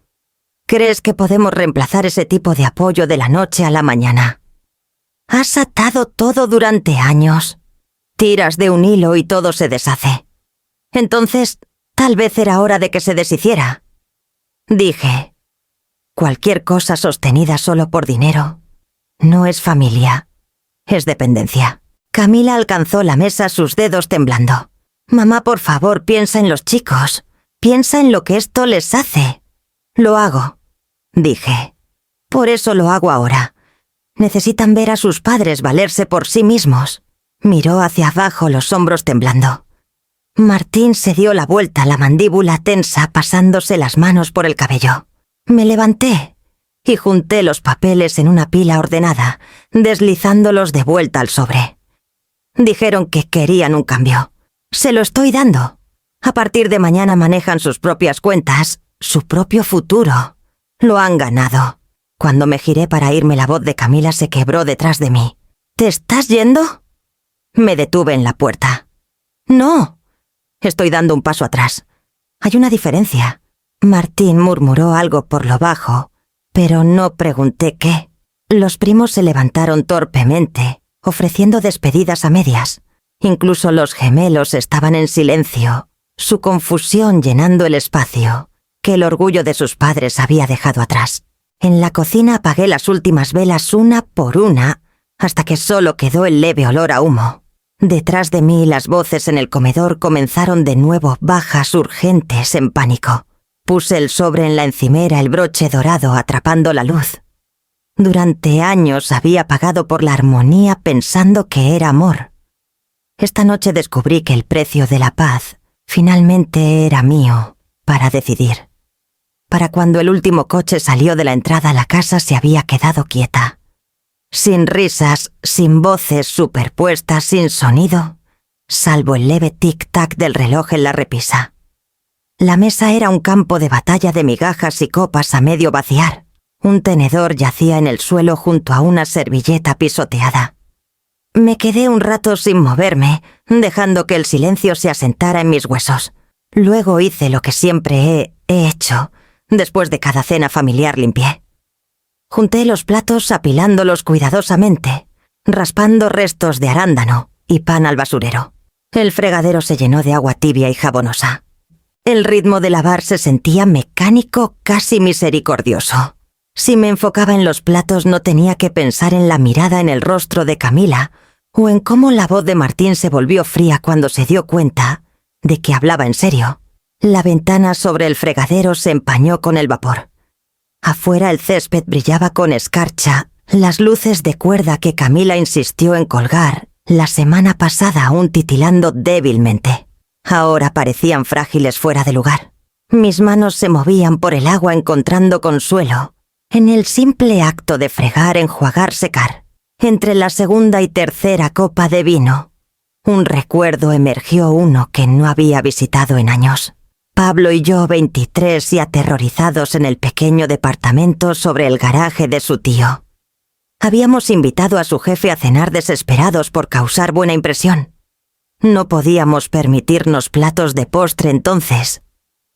¿Crees que podemos reemplazar ese tipo de apoyo de la noche a la mañana? Has atado todo durante años. Tiras de un hilo y todo se deshace. Entonces, tal vez era hora de que se deshiciera. Dije, cualquier cosa sostenida solo por dinero no es familia, es dependencia. Camila alcanzó la mesa, sus dedos temblando. Mamá, por favor, piensa en los chicos. Piensa en lo que esto les hace. Lo hago, dije. Por eso lo hago ahora. Necesitan ver a sus padres valerse por sí mismos. Miró hacia abajo, los hombros temblando. Martín se dio la vuelta, la mandíbula tensa, pasándose las manos por el cabello. Me levanté y junté los papeles en una pila ordenada, deslizándolos de vuelta al sobre. Dijeron que querían un cambio. Se lo estoy dando. A partir de mañana manejan sus propias cuentas, su propio futuro. Lo han ganado. Cuando me giré para irme, la voz de Camila se quebró detrás de mí. ¿Te estás yendo? Me detuve en la puerta. No. Estoy dando un paso atrás. Hay una diferencia. Martín murmuró algo por lo bajo, pero no pregunté qué. Los primos se levantaron torpemente, ofreciendo despedidas a medias. Incluso los gemelos estaban en silencio, su confusión llenando el espacio que el orgullo de sus padres había dejado atrás. En la cocina apagué las últimas velas una por una, hasta que solo quedó el leve olor a humo. Detrás de mí las voces en el comedor comenzaron de nuevo, bajas, urgentes, en pánico. Puse el sobre en la encimera, el broche dorado atrapando la luz. Durante años había pagado por la armonía pensando que era amor. Esta noche descubrí que el precio de la paz finalmente era mío, para decidir. Para cuando el último coche salió de la entrada, la casa se había quedado quieta. Sin risas, sin voces superpuestas, sin sonido, salvo el leve tic-tac del reloj en la repisa. La mesa era un campo de batalla de migajas y copas a medio vaciar. Un tenedor yacía en el suelo junto a una servilleta pisoteada. Me quedé un rato sin moverme, dejando que el silencio se asentara en mis huesos. Luego hice lo que siempre he hecho. Después de cada cena familiar limpié. Junté los platos apilándolos cuidadosamente. raspando restos de arándano y pan al basurero. El fregadero se llenó de agua tibia y jabonosa. El ritmo de lavar se sentía mecánico, casi misericordioso. Si me enfocaba en los platos no tenía que pensar en la mirada en el rostro de Camila o en cómo la voz de Martín se volvió fría cuando se dio cuenta de que hablaba en serio. La ventana sobre el fregadero se empañó con el vapor. Afuera el césped brillaba con escarcha, las luces de cuerda que Camila insistió en colgar la semana pasada aún titilando débilmente. Ahora parecían frágiles fuera de lugar. Mis manos se movían por el agua encontrando consuelo en el simple acto de fregar, enjuagar, secar. Entre la segunda y tercera copa de vino, un recuerdo emergió, uno que no había visitado en años. Pablo y yo, 23 y aterrorizados en el pequeño departamento sobre el garaje de su tío. Habíamos invitado a su jefe a cenar desesperados por causar buena impresión. No podíamos permitirnos platos de postre entonces.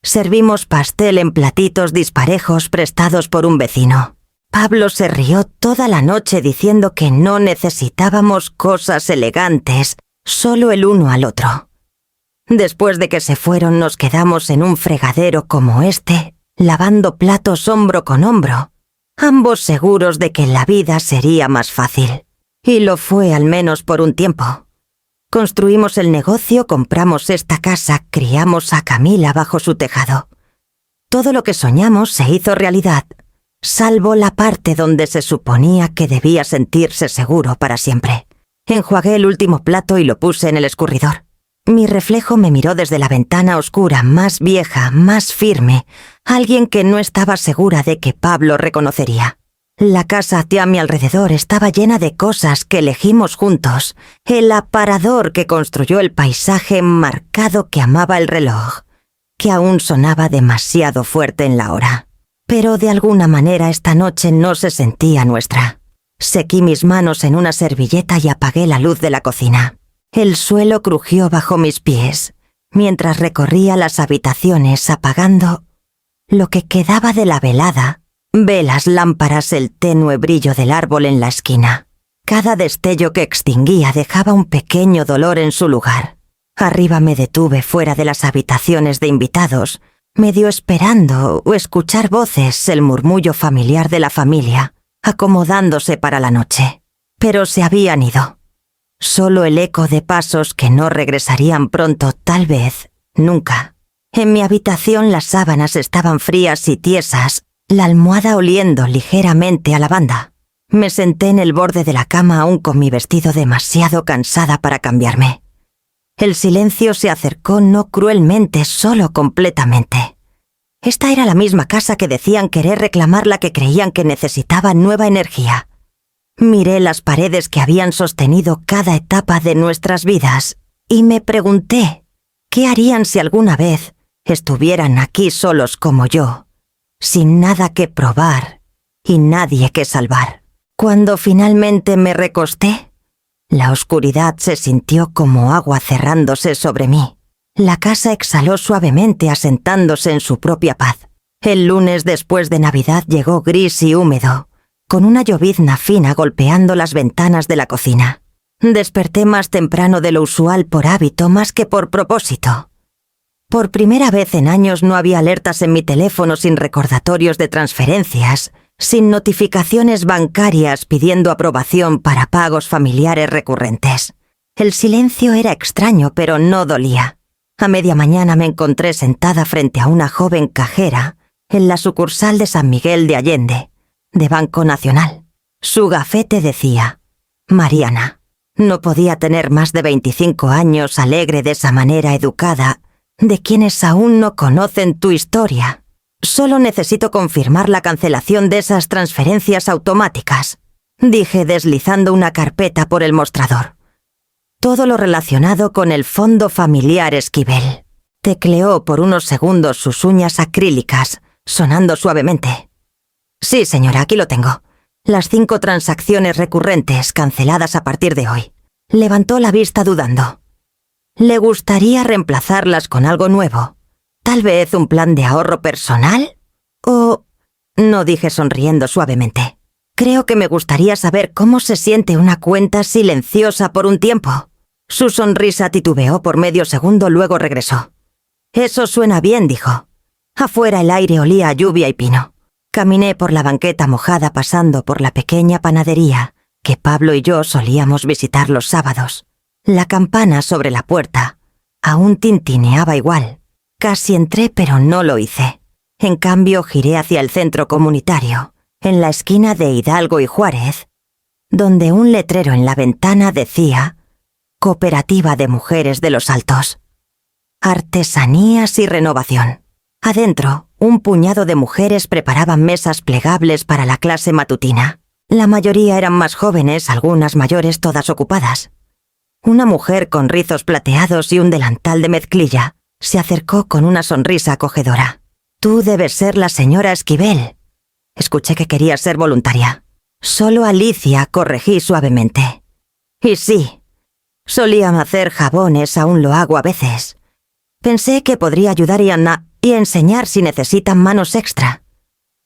Servimos pastel en platitos disparejos prestados por un vecino. Pablo se rió toda la noche diciendo que no necesitábamos cosas elegantes, solo el uno al otro. Después de que se fueron nos quedamos en un fregadero como este, lavando platos hombro con hombro, ambos seguros de que la vida sería más fácil. Y lo fue al menos por un tiempo. Construimos el negocio, compramos esta casa, criamos a Camila bajo su tejado. Todo lo que soñamos se hizo realidad, salvo la parte donde se suponía que debía sentirse seguro para siempre. Enjuagué el último plato y lo puse en el escurridor. Mi reflejo me miró desde la ventana oscura, más vieja, más firme, alguien que no estaba segura de que Pablo reconocería. La casa hacia mi alrededor estaba llena de cosas que elegimos juntos, el aparador que construyó el paisaje marcado que amaba el reloj, que aún sonaba demasiado fuerte en la hora. Pero de alguna manera esta noche no se sentía nuestra. Sequí mis manos en una servilleta y apagué la luz de la cocina. El suelo crujió bajo mis pies, mientras recorría las habitaciones apagando lo que quedaba de la velada. Velas, lámparas, el tenue brillo del árbol en la esquina. Cada destello que extinguía dejaba un pequeño dolor en su lugar. Arriba me detuve fuera de las habitaciones de invitados, medio esperando o escuchar voces, el murmullo familiar de la familia, acomodándose para la noche. Pero se habían ido. Solo el eco de pasos que no regresarían pronto, tal vez, nunca. En mi habitación las sábanas estaban frías y tiesas, la almohada oliendo ligeramente a lavanda. Me senté en el borde de la cama aún con mi vestido demasiado cansada para cambiarme. El silencio se acercó no cruelmente, solo completamente. Esta era la misma casa que decían querer reclamar, la que creían que necesitaba nueva energía. Miré las paredes que habían sostenido cada etapa de nuestras vidas y me pregunté qué harían si alguna vez estuvieran aquí solos como yo, sin nada que probar y nadie que salvar. Cuando finalmente me recosté, la oscuridad se sintió como agua cerrándose sobre mí. La casa exhaló suavemente asentándose en su propia paz. El lunes después de Navidad llegó gris y húmedo, con una llovizna fina golpeando las ventanas de la cocina. Desperté más temprano de lo usual por hábito más que por propósito. Por primera vez en años no había alertas en mi teléfono, sin recordatorios de transferencias, sin notificaciones bancarias pidiendo aprobación para pagos familiares recurrentes. El silencio era extraño, pero no dolía. A media mañana me encontré sentada frente a una joven cajera en la sucursal de San Miguel de Allende, de Banco Nacional. Su gafete decía Mariana. No podía tener más de 25 años, alegre de esa manera educada, de quienes aún no conocen tu historia. Solo necesito confirmar la cancelación de esas transferencias automáticas, dije deslizando una carpeta por el mostrador. Todo lo relacionado con el fondo familiar Esquivel. Tecleó por unos segundos sus uñas acrílicas, sonando suavemente. Sí, señora, aquí lo tengo. Las 5 transacciones recurrentes canceladas a partir de hoy. Levantó la vista dudando. ¿Le gustaría reemplazarlas con algo nuevo? ¿Tal vez un plan de ahorro personal? ¿O...? No, dije sonriendo suavemente. Creo que me gustaría saber cómo se siente una cuenta silenciosa por un tiempo. Su sonrisa titubeó por medio segundo, luego regresó. Eso suena bien, dijo. Afuera el aire olía a lluvia y pino. Caminé por la banqueta mojada pasando por la pequeña panadería que Pablo y yo solíamos visitar los sábados. La campana sobre la puerta aún tintineaba igual. Casi entré, pero no lo hice. En cambio, giré hacia el centro comunitario, en la esquina de Hidalgo y Juárez, donde un letrero en la ventana decía Cooperativa de Mujeres de los Altos. Artesanías y renovación. Adentro, un puñado de mujeres preparaban mesas plegables para la clase matutina. La mayoría eran más jóvenes, algunas mayores, todas ocupadas. Una mujer con rizos plateados y un delantal de mezclilla se acercó con una sonrisa acogedora. «Tú debes ser la señora Esquivel». Escuché que quería ser voluntaria. «Solo Alicia», corregí suavemente. «Y sí, solía hacer jabones, aún lo hago a veces. Pensé que podría ayudar y enseñar si necesitan manos extra».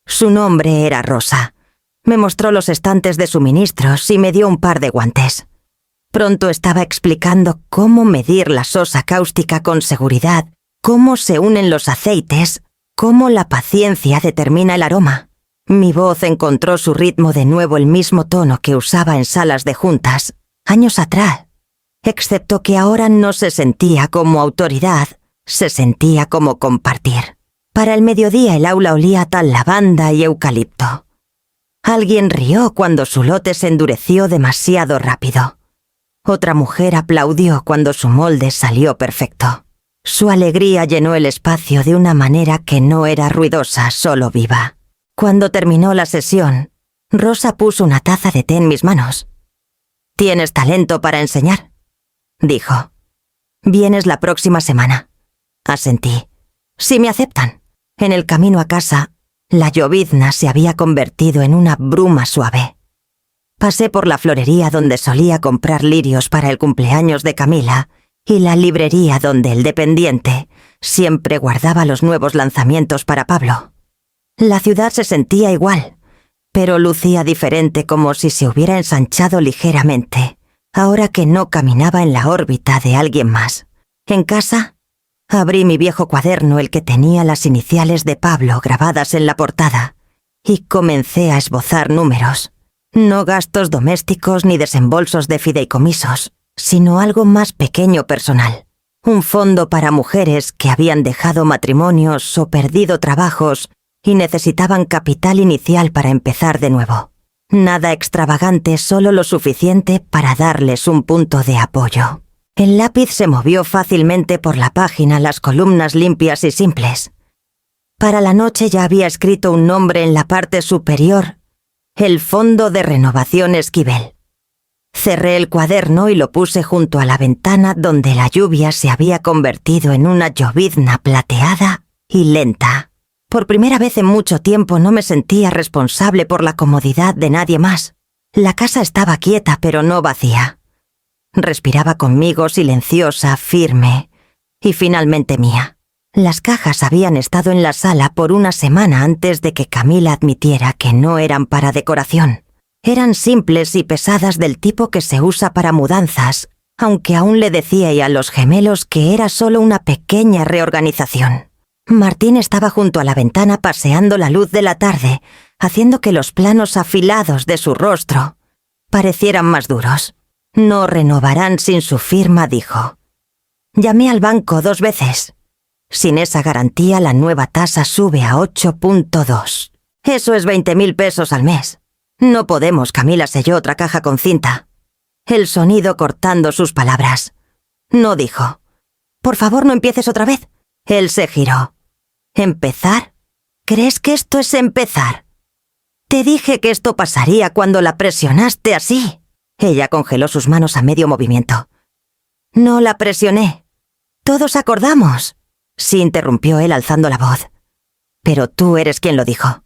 Su nombre era Rosa. Me mostró los estantes de suministros y me dio un par de guantes. Pronto estaba explicando cómo medir la sosa cáustica con seguridad, cómo se unen los aceites, cómo la paciencia determina el aroma. Mi voz encontró su ritmo de nuevo, el mismo tono que usaba en salas de juntas, años atrás, excepto que ahora no se sentía como autoridad, se sentía como compartir. Para el mediodía el aula olía a tal lavanda y eucalipto. Alguien rió cuando su lote se endureció demasiado rápido. Otra mujer aplaudió cuando su molde salió perfecto. Su alegría llenó el espacio de una manera que no era ruidosa, solo viva. Cuando terminó la sesión, Rosa puso una taza de té en mis manos. «¿Tienes talento para enseñar?», dijo. «Vienes la próxima semana». Asentí. «Si me aceptan». En el camino a casa, la llovizna se había convertido en una bruma suave. Pasé por la florería donde solía comprar lirios para el cumpleaños de Camila y la librería donde el dependiente siempre guardaba los nuevos lanzamientos para Pablo. La ciudad se sentía igual, pero lucía diferente, como si se hubiera ensanchado ligeramente, ahora que no caminaba en la órbita de alguien más. En casa, abrí mi viejo cuaderno, el que tenía las iniciales de Pablo grabadas en la portada, y comencé a esbozar números. No gastos domésticos ni desembolsos de fideicomisos, sino algo más pequeño, personal. Un fondo para mujeres que habían dejado matrimonios o perdido trabajos y necesitaban capital inicial para empezar de nuevo. Nada extravagante, solo lo suficiente para darles un punto de apoyo. El lápiz se movió fácilmente por la página, las columnas limpias y simples. Para la noche ya había escrito un nombre en la parte superior: el Fondo de Renovación Esquivel. Cerré el cuaderno y lo puse junto a la ventana donde la lluvia se había convertido en una llovizna plateada y lenta. Por primera vez en mucho tiempo no me sentía responsable por la comodidad de nadie más. La casa estaba quieta, pero no vacía. Respiraba conmigo, silenciosa, firme y finalmente mía. Las cajas habían estado en la sala por una semana antes de que Camila admitiera que no eran para decoración. Eran simples y pesadas, del tipo que se usa para mudanzas, aunque aún le decía a los gemelos que era solo una pequeña reorganización. Martín estaba junto a la ventana paseando la luz de la tarde, haciendo que los planos afilados de su rostro parecieran más duros. «No renovarán sin su firma», dijo. Llamé al banco 2 veces. Sin esa garantía, la nueva tasa sube a 8.2. Eso es 20.000 pesos al mes. No podemos. Camila selló otra caja con cinta. El sonido cortando sus palabras. «No», dijo. «Por favor, no empieces otra vez». Él se giró. «¿Empezar? ¿Crees que esto es empezar? Te dije que esto pasaría cuando la presionaste así». Ella congeló sus manos a medio movimiento. «No la presioné. Todos acordamos», sí, interrumpió él alzando la voz. «Pero tú eres quien lo dijo.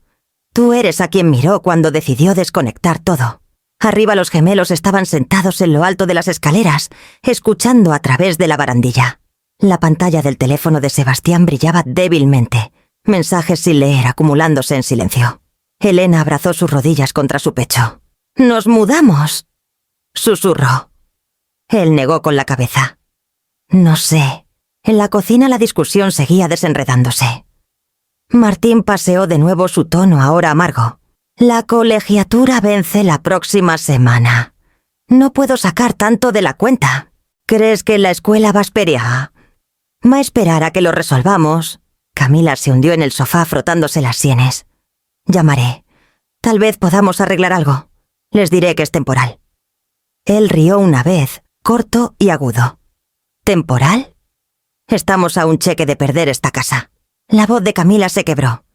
Tú eres a quien miró cuando decidió desconectar todo». Arriba los gemelos estaban sentados en lo alto de las escaleras, escuchando a través de la barandilla. La pantalla del teléfono de Sebastián brillaba débilmente, mensajes sin leer acumulándose en silencio. Elena abrazó sus rodillas contra su pecho. «¡Nos mudamos!», susurró. Él negó con la cabeza. «No sé». En la cocina la discusión seguía desenredándose. Martín paseó de nuevo su tono ahora amargo. «La colegiatura vence la próxima semana. No puedo sacar tanto de la cuenta. ¿Crees que la escuela va a esperar a que lo resolvamos?» Camila se hundió en el sofá frotándose las sienes. «Llamaré. Tal vez podamos arreglar algo. Les diré que es temporal». Él rió una vez, corto y agudo. «¿Temporal? Estamos a un cheque de perder esta casa». La voz de Camila se quebró.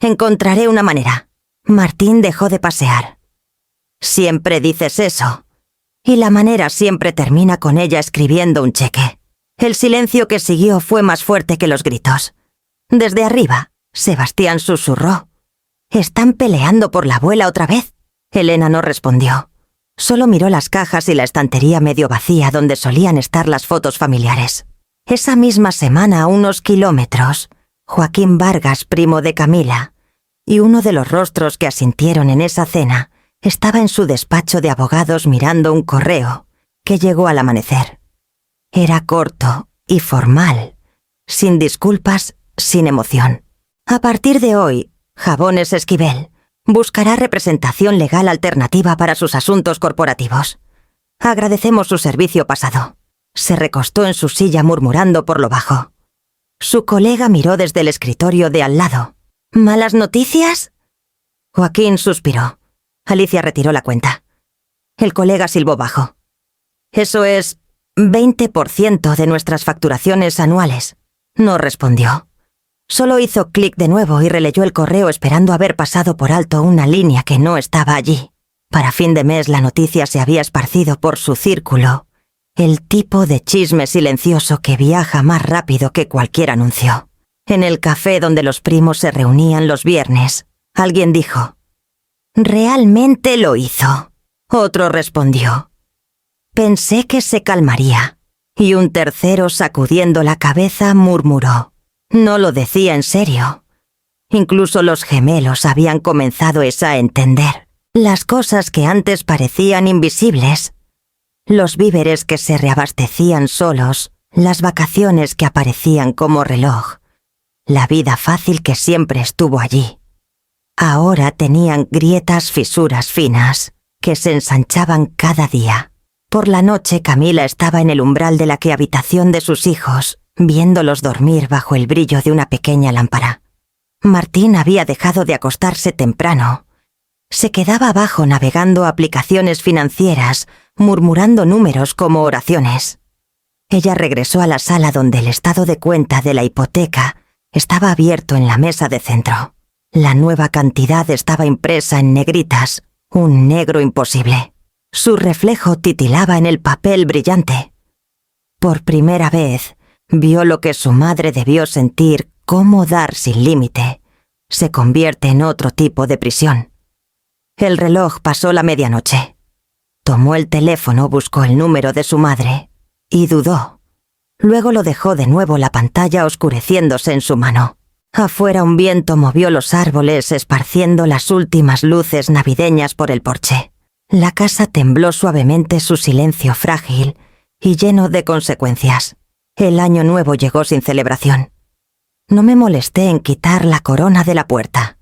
«Encontraré una manera». Martín dejó de pasear. «Siempre dices eso. Y la manera siempre termina con ella escribiendo un cheque». El silencio que siguió fue más fuerte que los gritos. Desde arriba, Sebastián susurró. «¿Están peleando por la abuela otra vez?». Elena no respondió. Solo miró las cajas y la estantería medio vacía donde solían estar las fotos familiares. Esa misma semana, a unos kilómetros, Joaquín Vargas, primo de Camila, y uno de los rostros que asintieron en esa cena, estaba en su despacho de abogados mirando un correo que llegó al amanecer. Era corto y formal, sin disculpas, sin emoción. «A partir de hoy, Jabones Esquivel buscará representación legal alternativa para sus asuntos corporativos. Agradecemos su servicio pasado». Se recostó en su silla murmurando por lo bajo. Su colega miró desde el escritorio de al lado. «¿Malas noticias?». Joaquín suspiró. Alicia retiró la cuenta. El colega silbó bajo. «Eso es 20% de nuestras facturaciones anuales». No respondió. Solo hizo clic de nuevo y releyó el correo esperando haber pasado por alto una línea que no estaba allí. Para fin de mes la noticia se había esparcido por su círculo. El tipo de chisme silencioso que viaja más rápido que cualquier anuncio. En el café donde los primos se reunían los viernes, alguien dijo: «Realmente lo hizo». Otro respondió: «Pensé que se calmaría». Y un tercero, sacudiendo la cabeza, murmuró: «No lo decía en serio». Incluso los gemelos habían comenzado a entender las cosas que antes parecían invisibles. Los víveres que se reabastecían solos, las vacaciones que aparecían como reloj, la vida fácil que siempre estuvo allí. Ahora tenían grietas, fisuras finas, que se ensanchaban cada día. Por la noche Camila estaba en el umbral de la habitación de sus hijos, viéndolos dormir bajo el brillo de una pequeña lámpara. Martín había dejado de acostarse temprano. Se quedaba abajo navegando aplicaciones financieras, murmurando números como oraciones. Ella regresó a la sala donde el estado de cuenta de la hipoteca estaba abierto en la mesa de centro. La nueva cantidad estaba impresa en negritas, un negro imposible. Su reflejo titilaba en el papel brillante. Por primera vez, vio lo que su madre debió sentir: cómo dar sin límite se convierte en otro tipo de prisión. El reloj pasó la medianoche. Tomó el teléfono, buscó el número de su madre y dudó. Luego lo dejó de nuevo, la pantalla oscureciéndose en su mano. Afuera un viento movió los árboles, esparciendo las últimas luces navideñas por el porche. La casa tembló suavemente, su silencio frágil y lleno de consecuencias. El año nuevo llegó sin celebración. No me molesté en quitar la corona de la puerta.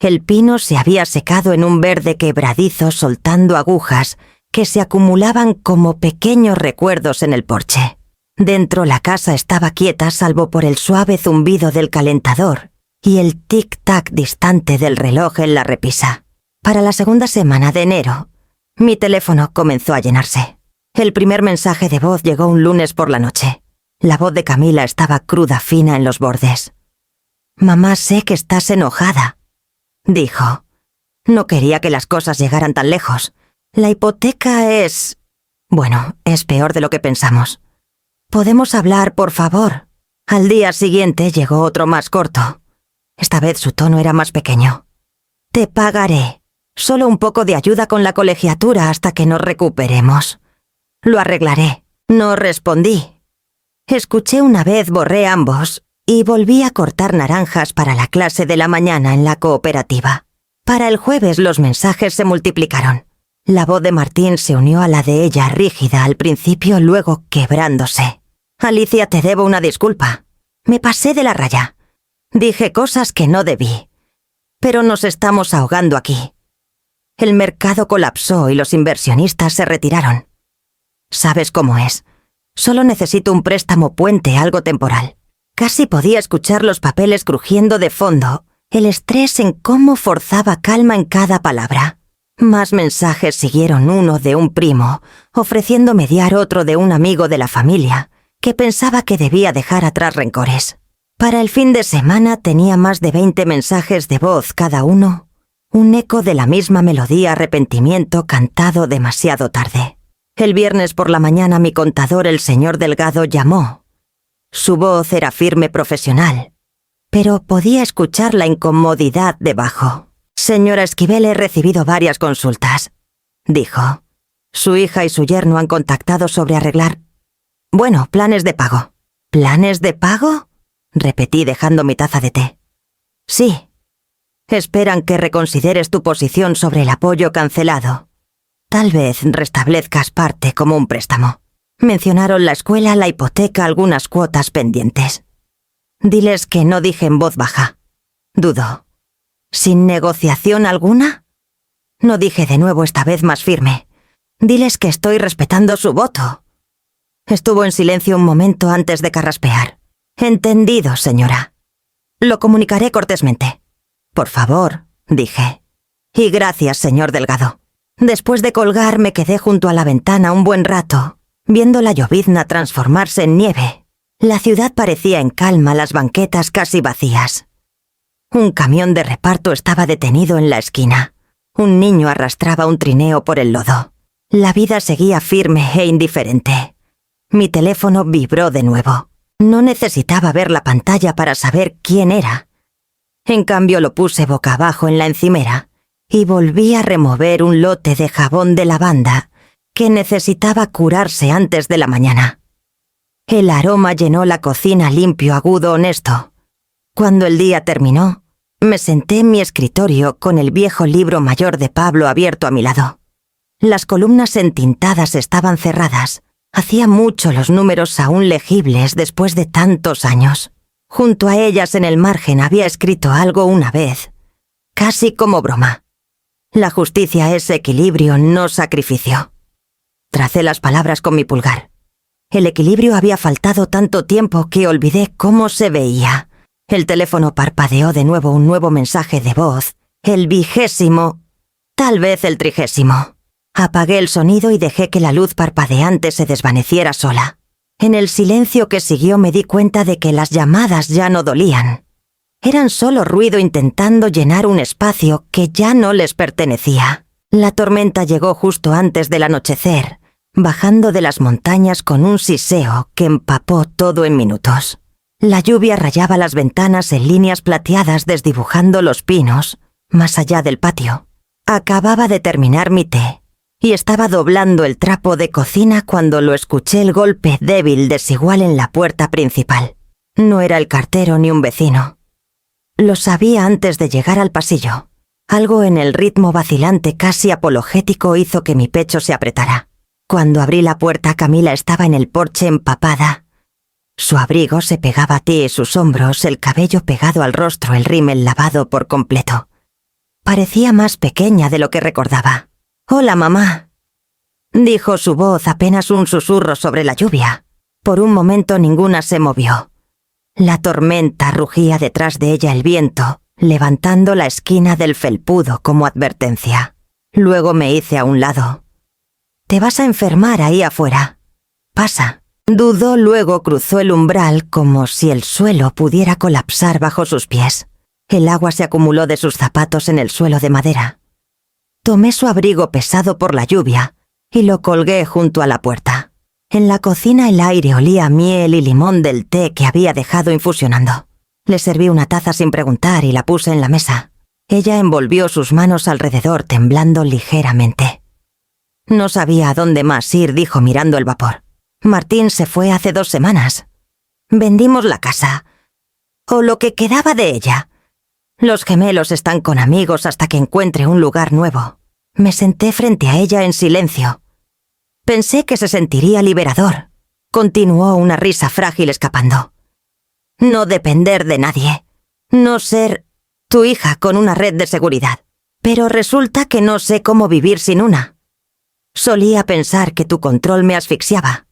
El pino se había secado en un verde quebradizo, soltando agujas que se acumulaban como pequeños recuerdos en el porche. Dentro la casa estaba quieta, salvo por el suave zumbido del calentador y el tic-tac distante del reloj en la repisa. Para la segunda semana de enero, mi teléfono comenzó a llenarse. El primer mensaje de voz llegó un lunes por la noche. La voz de Camila estaba cruda, fina en los bordes. «Mamá, sé que estás enojada», dijo. «No quería que las cosas llegaran tan lejos. La hipoteca es... bueno, es peor de lo que pensamos. ¿Podemos hablar, por favor?». Al día siguiente llegó otro más corto. Esta vez su tono era más pequeño. «Te pagaré. Solo un poco de ayuda con la colegiatura hasta que nos recuperemos. Lo arreglaré». No respondí. Escuché una vez, borré ambos y volví a cortar naranjas para la clase de la mañana en la cooperativa. Para el jueves los mensajes se multiplicaron. La voz de Martín se unió a la de ella, rígida al principio, luego quebrándose. «Alicia, te debo una disculpa. Me pasé de la raya. Dije cosas que no debí. Pero nos estamos ahogando aquí. El mercado colapsó y los inversionistas se retiraron. Sabes cómo es. Solo necesito un préstamo puente, algo temporal». Casi podía escuchar los papeles crujiendo de fondo, el estrés en cómo forzaba calma en cada palabra. Más mensajes siguieron, uno de un primo, ofreciendo mediar, otro de un amigo de la familia, que pensaba que debía dejar atrás rencores. Para el fin de semana tenía más de 20 mensajes de voz cada uno, un eco de la misma melodía, arrepentimiento cantado demasiado tarde. El viernes por la mañana mi contador, el señor Delgado, llamó. Su voz era firme, profesional, pero podía escuchar la incomodidad debajo. «Señora Esquivel, he recibido varias consultas», dijo. «Su hija y su yerno han contactado sobre arreglar... planes de pago». «¿Planes de pago?», repetí dejando mi taza de té. «Sí. Esperan que reconsideres tu posición sobre el apoyo cancelado. Tal vez restablezcas parte como un préstamo. Mencionaron la escuela, la hipoteca, algunas cuotas pendientes. Diles que no dije en voz baja. Dudó. ¿Sin negociación alguna?». No dije de nuevo, esta vez más firme. «Diles que estoy respetando su voto». Estuvo en silencio un momento antes de carraspear. «Entendido, señora. Lo comunicaré cortésmente». «Por favor», dije. «Y gracias, señor Delgado». Después de colgar me quedé junto a la ventana un buen rato, viendo la llovizna transformarse en nieve. La ciudad parecía en calma, las banquetas casi vacías. Un camión de reparto estaba detenido en la esquina. Un niño arrastraba un trineo por el lodo. La vida seguía firme e indiferente. Mi teléfono vibró de nuevo. No necesitaba ver la pantalla para saber quién era. En cambio lo puse boca abajo en la encimera y volví a remover un lote de jabón de lavanda que necesitaba curarse antes de la mañana. El aroma llenó la cocina, limpio, agudo, honesto. Cuando el día terminó, me senté en mi escritorio con el viejo libro mayor de Pablo abierto a mi lado. Las columnas entintadas estaban cerradas. Hacía mucho los números aún legibles después de tantos años. Junto a ellas en el margen había escrito algo una vez, casi como broma. La justicia es equilibrio, no sacrificio. Tracé las palabras con mi pulgar. El equilibrio había faltado tanto tiempo que olvidé cómo se veía. El teléfono parpadeó de nuevo, un nuevo mensaje de voz. El 20º, tal vez el 30º. Apagué el sonido y dejé que la luz parpadeante se desvaneciera sola. En el silencio que siguió me di cuenta de que las llamadas ya no dolían. Eran solo ruido intentando llenar un espacio que ya no les pertenecía. La tormenta llegó justo antes del anochecer, bajando de las montañas con un siseo que empapó todo en minutos. La lluvia rayaba las ventanas en líneas plateadas desdibujando los pinos, más allá del patio. Acababa de terminar mi té y estaba doblando el trapo de cocina cuando lo escuché, el golpe débil, desigual en la puerta principal. No era el cartero ni un vecino. Lo sabía antes de llegar al pasillo. Algo en el ritmo vacilante, casi apologético, hizo que mi pecho se apretara. Cuando abrí la puerta, Camila estaba en el porche empapada. Su abrigo se pegaba a ti y sus hombros, el cabello pegado al rostro, el rímel lavado por completo. Parecía más pequeña de lo que recordaba. «Hola, mamá», dijo su voz, apenas un susurro sobre la lluvia. Por un momento ninguna se movió. La tormenta rugía detrás de ella, el viento, levantando la esquina del felpudo como advertencia. Luego me hice a un lado. «Te vas a enfermar ahí afuera. Pasa». Dudó, luego cruzó el umbral como si el suelo pudiera colapsar bajo sus pies. El agua se acumuló de sus zapatos en el suelo de madera. Tomé su abrigo pesado por la lluvia y lo colgué junto a la puerta. En la cocina el aire olía a miel y limón del té que había dejado infusionando. Le serví una taza sin preguntar y la puse en la mesa. Ella envolvió sus manos alrededor, temblando ligeramente. «No sabía a dónde más ir», dijo mirando el vapor. «Martín se fue hace 2 semanas. Vendimos la casa, o lo que quedaba de ella. Los gemelos están con amigos hasta que encuentre un lugar nuevo. Me senté frente a ella en silencio. Pensé que se sentiría liberador. Continuó una risa frágil escapando. No depender de nadie. No ser tu hija con una red de seguridad. Pero resulta que no sé cómo vivir sin una. Solía pensar que tu control me asfixiaba.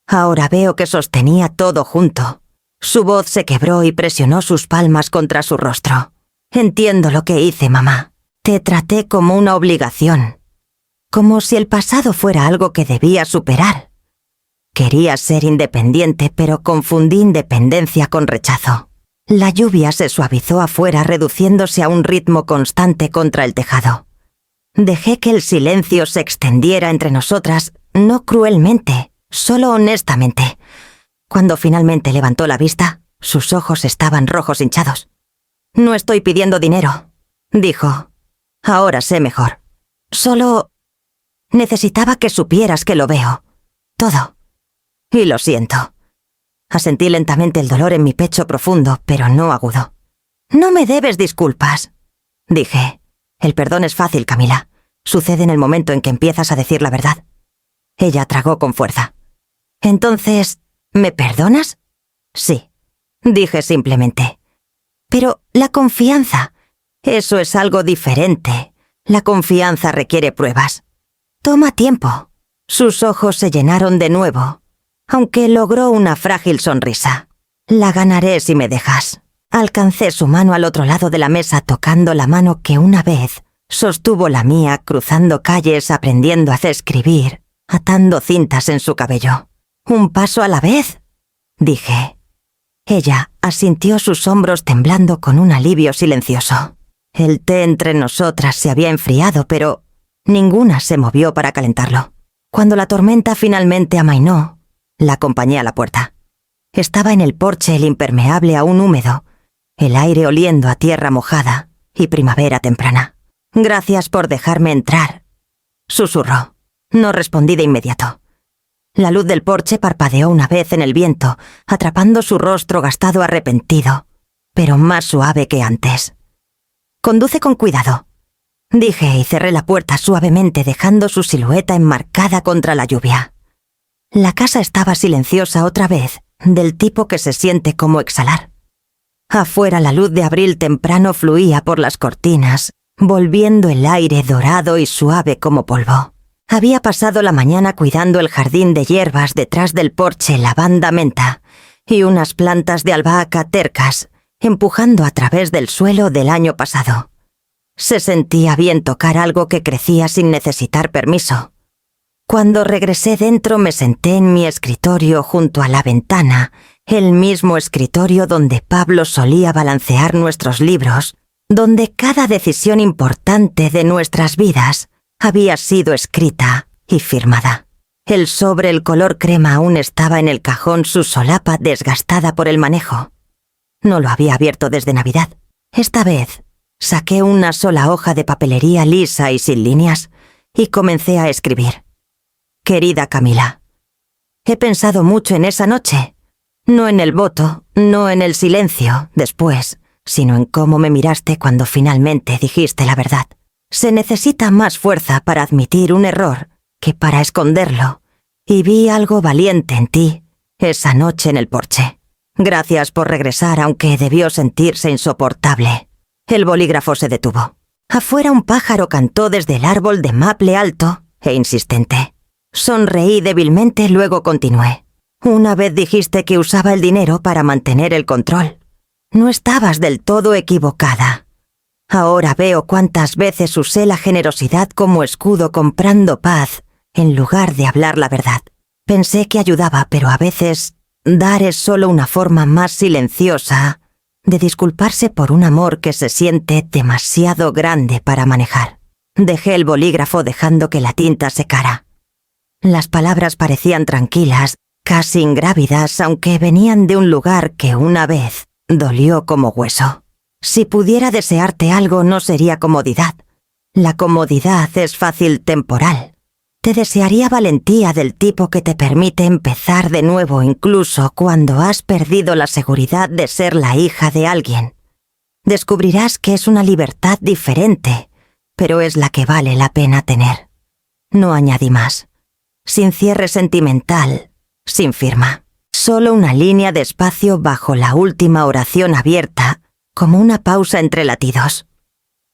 Ahora veo que sostenía todo junto. Su voz se quebró y presionó sus palmas contra su rostro. Entiendo lo que hice, mamá. Te traté como una obligación. Como si el pasado fuera algo que debía superar. Quería ser independiente, pero confundí independencia con rechazo. La lluvia se suavizó afuera, reduciéndose a un ritmo constante contra el tejado. Dejé que el silencio se extendiera entre nosotras, no cruelmente, solo honestamente. Cuando finalmente levantó la vista, sus ojos estaban rojos hinchados. «No estoy pidiendo dinero», dijo. «Ahora sé mejor. Solo necesitaba que supieras que lo veo. Todo. Y lo siento». Asentí lentamente el dolor en mi pecho profundo, pero no agudo. «No me debes disculpas», dije. «El perdón es fácil, Camila. Sucede en el momento en que empiezas a decir la verdad». Ella tragó con fuerza. «Entonces, ¿me perdonas?» «Sí», dije simplemente. «Pero la confianza, eso es algo diferente. La confianza requiere pruebas. Toma tiempo». Sus ojos se llenaron de nuevo, aunque logró una frágil sonrisa. «La ganaré si me dejas». Alcancé su mano al otro lado de la mesa, tocando la mano que una vez sostuvo la mía, cruzando calles, aprendiendo a escribir, atando cintas en su cabello. «Un paso a la vez», dije. Ella asintió, sus hombros temblando con un alivio silencioso. El té entre nosotras se había enfriado, pero ninguna se movió para calentarlo. Cuando la tormenta finalmente amainó, la acompañé a la puerta. Estaba en el porche, el impermeable aún húmedo, el aire oliendo a tierra mojada y primavera temprana. «Gracias por dejarme entrar», susurró. No respondí de inmediato. La luz del porche parpadeó una vez en el viento, atrapando su rostro gastado arrepentido, pero más suave que antes. «Conduce con cuidado», dije y cerré la puerta suavemente, dejando su silueta enmarcada contra la lluvia. La casa estaba silenciosa otra vez, del tipo que se siente como exhalar. Afuera la luz de abril temprano fluía por las cortinas, volviendo el aire dorado y suave como polvo. Había pasado la mañana cuidando el jardín de hierbas detrás del porche, lavanda menta, y unas plantas de albahaca tercas, empujando a través del suelo del año pasado. Se sentía bien tocar algo que crecía sin necesitar permiso. Cuando regresé dentro me senté en mi escritorio junto a la ventana, el mismo escritorio donde Pablo solía balancear nuestros libros, donde cada decisión importante de nuestras vidas había sido escrita y firmada. El sobre, el color crema, aún estaba en el cajón, su solapa desgastada por el manejo. No lo había abierto desde Navidad. Esta vez saqué una sola hoja de papelería lisa y sin líneas y comencé a escribir. «Querida Camila, he pensado mucho en esa noche. No en el voto, no en el silencio después, sino en cómo me miraste cuando finalmente dijiste la verdad. Se necesita más fuerza para admitir un error que para esconderlo, y vi algo valiente en ti esa noche en el porche. Gracias por regresar, aunque debió sentirse insoportable». El bolígrafo se detuvo. Afuera un pájaro cantó desde el árbol de maple alto e insistente. Sonreí débilmente, luego continué. «Una vez dijiste que usaba el dinero para mantener el control. No estabas del todo equivocada. Ahora veo cuántas veces usé la generosidad como escudo comprando paz en lugar de hablar la verdad. Pensé que ayudaba, pero a veces dar es solo una forma más silenciosa de disculparse por un amor que se siente demasiado grande para manejar». Dejé el bolígrafo dejando que la tinta secara. Las palabras parecían tranquilas, casi ingrávidas, aunque venían de un lugar que una vez dolió como hueso. Si pudiera desearte algo, no sería comodidad. La comodidad es fácil temporal. Te desearía valentía del tipo que te permite empezar de nuevo incluso cuando has perdido la seguridad de ser la hija de alguien. Descubrirás que es una libertad diferente, pero es la que vale la pena tener. No añadí más. Sin cierre sentimental, sin firma. Solo una línea de espacio bajo la última oración abierta, como una pausa entre latidos.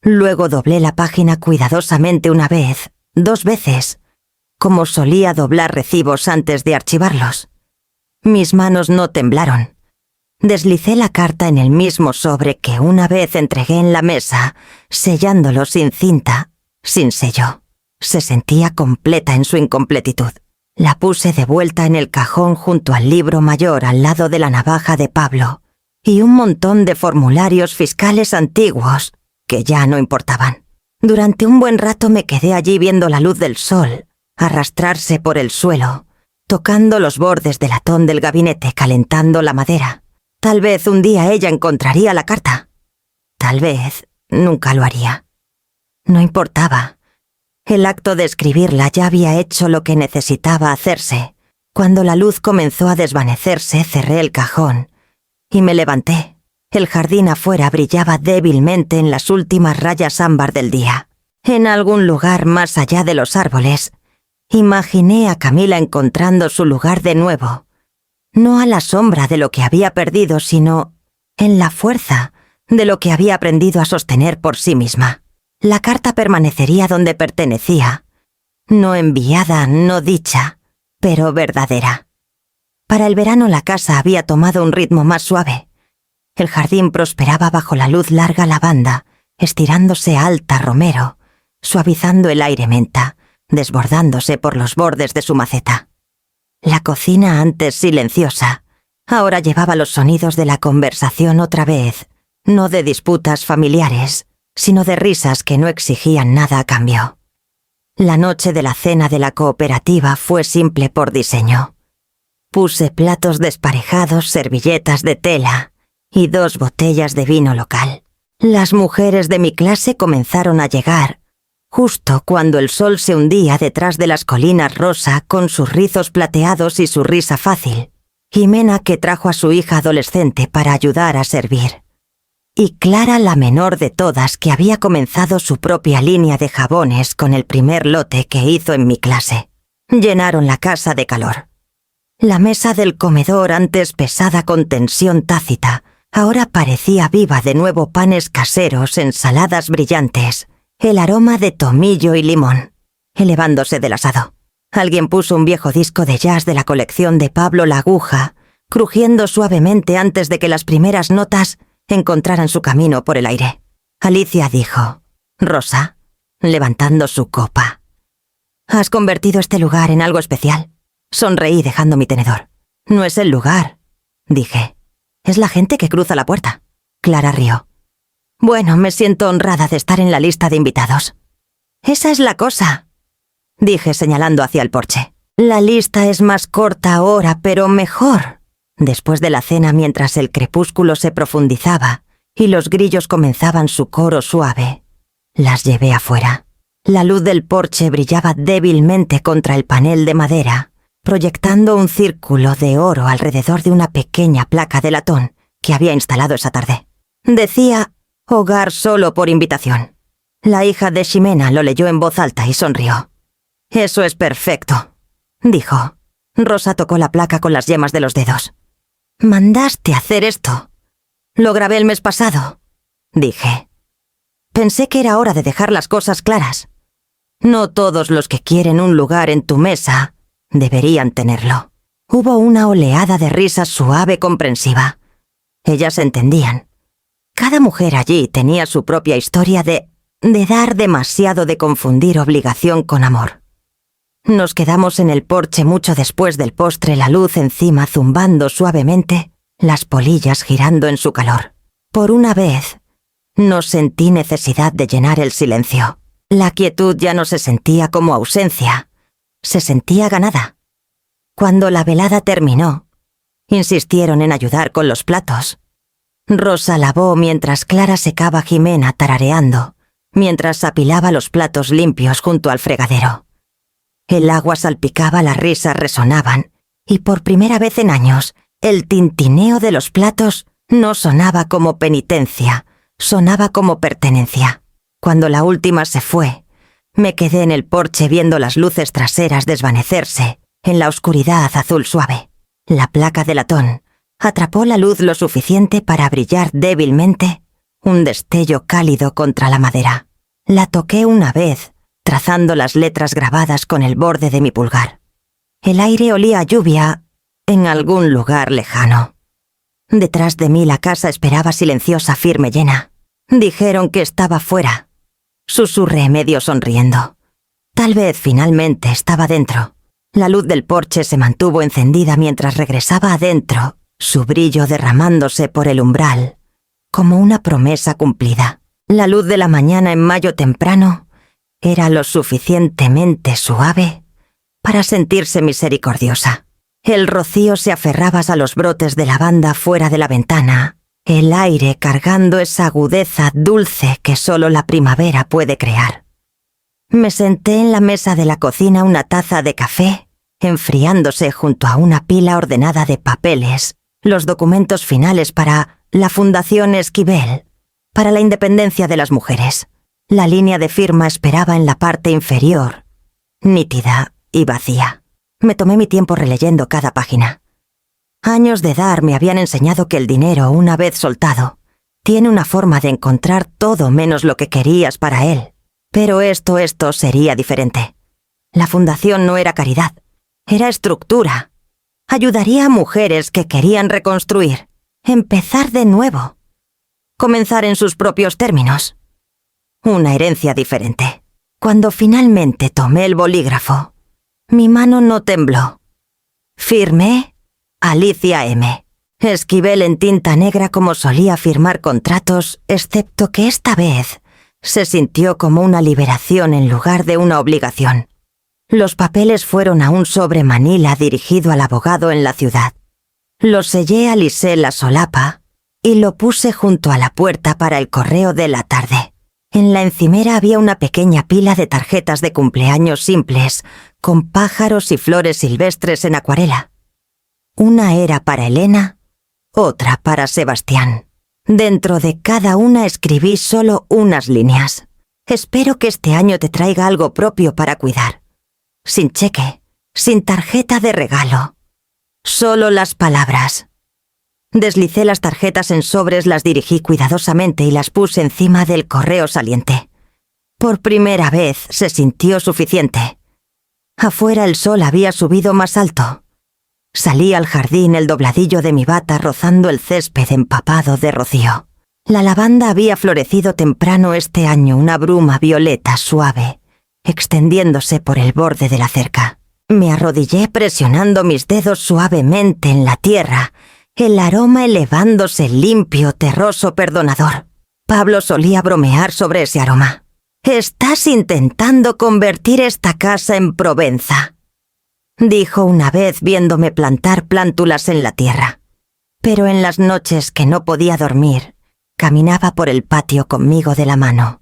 Luego doblé la página cuidadosamente una vez, 2 veces, como solía doblar recibos antes de archivarlos. Mis manos no temblaron. Deslicé la carta en el mismo sobre que una vez entregué en la mesa, sellándolo sin cinta, sin sello. Se sentía completa en su incompletitud. La puse de vuelta en el cajón junto al libro mayor al lado de la navaja de Pablo y un montón de formularios fiscales antiguos que ya no importaban. Durante un buen rato me quedé allí viendo la luz del sol arrastrarse por el suelo, tocando los bordes de latón del gabinete, calentando la madera. Tal vez un día ella encontraría la carta. Tal vez nunca lo haría. No importaba. El acto de escribirla ya había hecho lo que necesitaba hacerse. Cuando la luz comenzó a desvanecerse, cerré el cajón y me levanté. El jardín afuera brillaba débilmente en las últimas rayas ámbar del día. En algún lugar más allá de los árboles, imaginé a Camila encontrando su lugar de nuevo. No a la sombra de lo que había perdido, sino en la fuerza de lo que había aprendido a sostener por sí misma. La carta permanecería donde pertenecía, no enviada, no dicha, pero verdadera. Para el verano la casa había tomado un ritmo más suave. El jardín prosperaba bajo la luz larga lavanda, estirándose alta romero, suavizando el aire menta, desbordándose por los bordes de su maceta. La cocina, antes silenciosa, ahora llevaba los sonidos de la conversación otra vez, no de disputas familiares, sino de risas que no exigían nada a cambio. La noche de la cena de la cooperativa fue simple por diseño. Puse platos desparejados, servilletas de tela y 2 botellas de vino local. Las mujeres de mi clase comenzaron a llegar, justo cuando el sol se hundía detrás de las colinas rosa con sus rizos plateados y su risa fácil. Jimena, que trajo a su hija adolescente para ayudar a servir. Y Clara, la menor de todas, que había comenzado su propia línea de jabones con el primer lote que hizo en mi clase. Llenaron la casa de calor. La mesa del comedor, antes pesada con tensión tácita, ahora parecía viva de nuevo. Panes caseros, ensaladas brillantes, el aroma de tomillo y limón, elevándose del asado. Alguien puso un viejo disco de jazz de la colección de Pablo La Aguja, crujiendo suavemente antes de que las primeras notas encontraran su camino por el aire. Alicia dijo: «Rosa», levantando su copa. «Has convertido este lugar en algo especial». Sonreí dejando mi tenedor. «No es el lugar», dije. «Es la gente que cruza la puerta». Clara rió. «Bueno, me siento honrada de estar en la lista de invitados». «Esa es la cosa», dije señalando hacia el porche. «La lista es más corta ahora, pero mejor». Después de la cena, mientras el crepúsculo se profundizaba y los grillos comenzaban su coro suave, las llevé afuera. La luz del porche brillaba débilmente contra el panel de madera, proyectando un círculo de oro alrededor de una pequeña placa de latón que había instalado esa tarde. Decía: «Hogar solo por invitación». La hija de Ximena lo leyó en voz alta y sonrió. «Eso es perfecto», dijo. Rosa tocó la placa con las yemas de los dedos. «¿Mandaste hacer esto?» «Lo grabé el mes pasado», dije. Pensé que era hora de dejar las cosas claras. No todos los que quieren un lugar en tu mesa deberían tenerlo. Hubo una oleada de risa suave comprensiva. Ellas entendían. Cada mujer allí tenía su propia historia de dar demasiado, de confundir obligación con amor. Nos quedamos en el porche mucho después del postre, la luz encima zumbando suavemente, las polillas girando en su calor. Por una vez, no sentí necesidad de llenar el silencio. La quietud ya no se sentía como ausencia, se sentía ganada. Cuando la velada terminó, insistieron en ayudar con los platos. Rosa lavó mientras Clara secaba a Jimena tarareando, mientras apilaba los platos limpios junto al fregadero. El agua salpicaba, las risas resonaban, y por primera vez en años, el tintineo de los platos no sonaba como penitencia, Sonaba como pertenencia. Cuando la última se fue, me quedé en el porche viendo las luces traseras desvanecerse en la oscuridad azul suave. La placa de latón atrapó la luz lo suficiente para brillar débilmente, un destello cálido contra la madera. La toqué una vez, trazando las letras grabadas con el borde de mi pulgar. El aire olía a lluvia en algún lugar lejano. Detrás de mí la casa esperaba silenciosa, firme, llena. Dijeron que estaba fuera. Susurré medio sonriendo. Tal vez finalmente estaba dentro. La luz del porche se mantuvo encendida mientras regresaba adentro, su brillo derramándose por el umbral, como una promesa cumplida. La luz de la mañana en mayo temprano era lo suficientemente suave para sentirse misericordiosa. El rocío se aferraba a los brotes de lavanda fuera de la ventana, el aire cargando esa agudeza dulce que solo la primavera puede crear. Me senté en la mesa de la cocina una taza de café, enfriándose junto a una pila ordenada de papeles, los documentos finales para la Fundación Esquivel, para la independencia de las mujeres. La línea de firma esperaba en la parte inferior, nítida y vacía. Me tomé mi tiempo releyendo cada página. Años de dar me habían enseñado que el dinero, una vez soltado, tiene una forma de encontrar todo menos lo que querías para él. Pero esto sería diferente. La fundación no era caridad, era estructura. Ayudaría a mujeres que querían reconstruir, empezar de nuevo, comenzar en sus propios términos. Una herencia diferente. Cuando finalmente tomé el bolígrafo, mi mano no tembló. Firmé Alicia M. Esquivel en tinta negra como solía firmar contratos, excepto que esta vez se sintió como una liberación en lugar de una obligación. Los papeles fueron a un sobre manila dirigido al abogado en la ciudad. Lo sellé, alisé la solapa y lo puse junto a la puerta para el correo de la tarde. En la encimera había una pequeña pila de tarjetas de cumpleaños simples, con pájaros y flores silvestres en acuarela. Una era para Elena, otra para Sebastián. Dentro de cada una escribí solo unas líneas. Espero que este año te traiga algo propio para cuidar. Sin cheque, sin tarjeta de regalo. Solo las palabras. Deslicé las tarjetas en sobres, las dirigí cuidadosamente y las puse encima del correo saliente. Por primera vez se sintió suficiente. Afuera el sol había subido más alto. Salí al jardín, el dobladillo de mi bata rozando el césped empapado de rocío. La lavanda había florecido temprano este año, una bruma violeta suave, extendiéndose por el borde de la cerca. Me arrodillé presionando mis dedos suavemente en la tierra, el aroma elevándose limpio, terroso, perdonador. Pablo solía bromear sobre ese aroma. «Estás intentando convertir esta casa en Provenza», dijo una vez viéndome plantar plántulas en la tierra. Pero en las noches que no podía dormir, caminaba por el patio conmigo de la mano,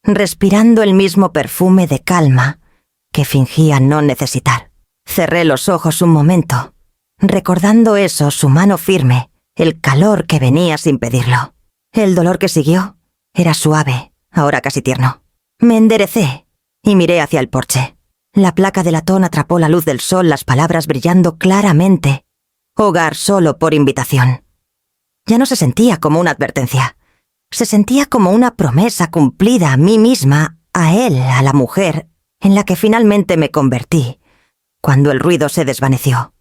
respirando el mismo perfume de calma que fingía no necesitar. Cerré los ojos un momento, recordando eso, su mano firme, el calor que venía sin pedirlo. El dolor que siguió era suave, ahora casi tierno. Me enderecé y miré hacia el porche. La placa de latón atrapó la luz del sol, las palabras brillando claramente. Hogar solo por invitación. Ya no se sentía como una advertencia. Se sentía como una promesa cumplida a mí misma, a él, a la mujer, en la que finalmente me convertí, cuando el ruido se desvaneció.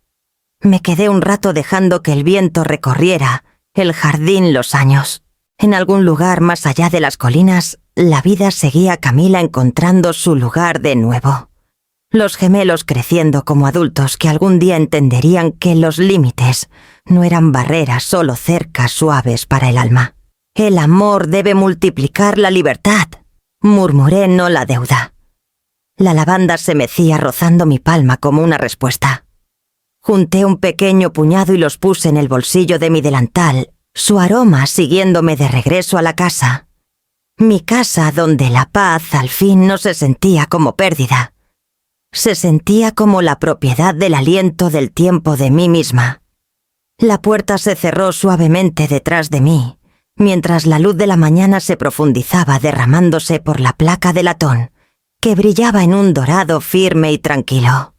Me quedé un rato dejando que el viento recorriera el jardín los años. En algún lugar más allá de las colinas, la vida seguía a Camila encontrando su lugar de nuevo. Los gemelos creciendo como adultos que algún día entenderían que los límites no eran barreras, solo cercas suaves para el alma. El amor debe multiplicar la libertad, murmuré, no la deuda. La lavanda se mecía rozando mi palma como una respuesta. Junté un pequeño puñado y los puse en el bolsillo de mi delantal, su aroma siguiéndome de regreso a la casa. Mi casa donde la paz al fin no se sentía como pérdida. Se sentía como la propiedad del aliento del tiempo de mí misma. La puerta se cerró suavemente detrás de mí, mientras la luz de la mañana se profundizaba derramándose por la placa de latón, que brillaba en un dorado firme y tranquilo.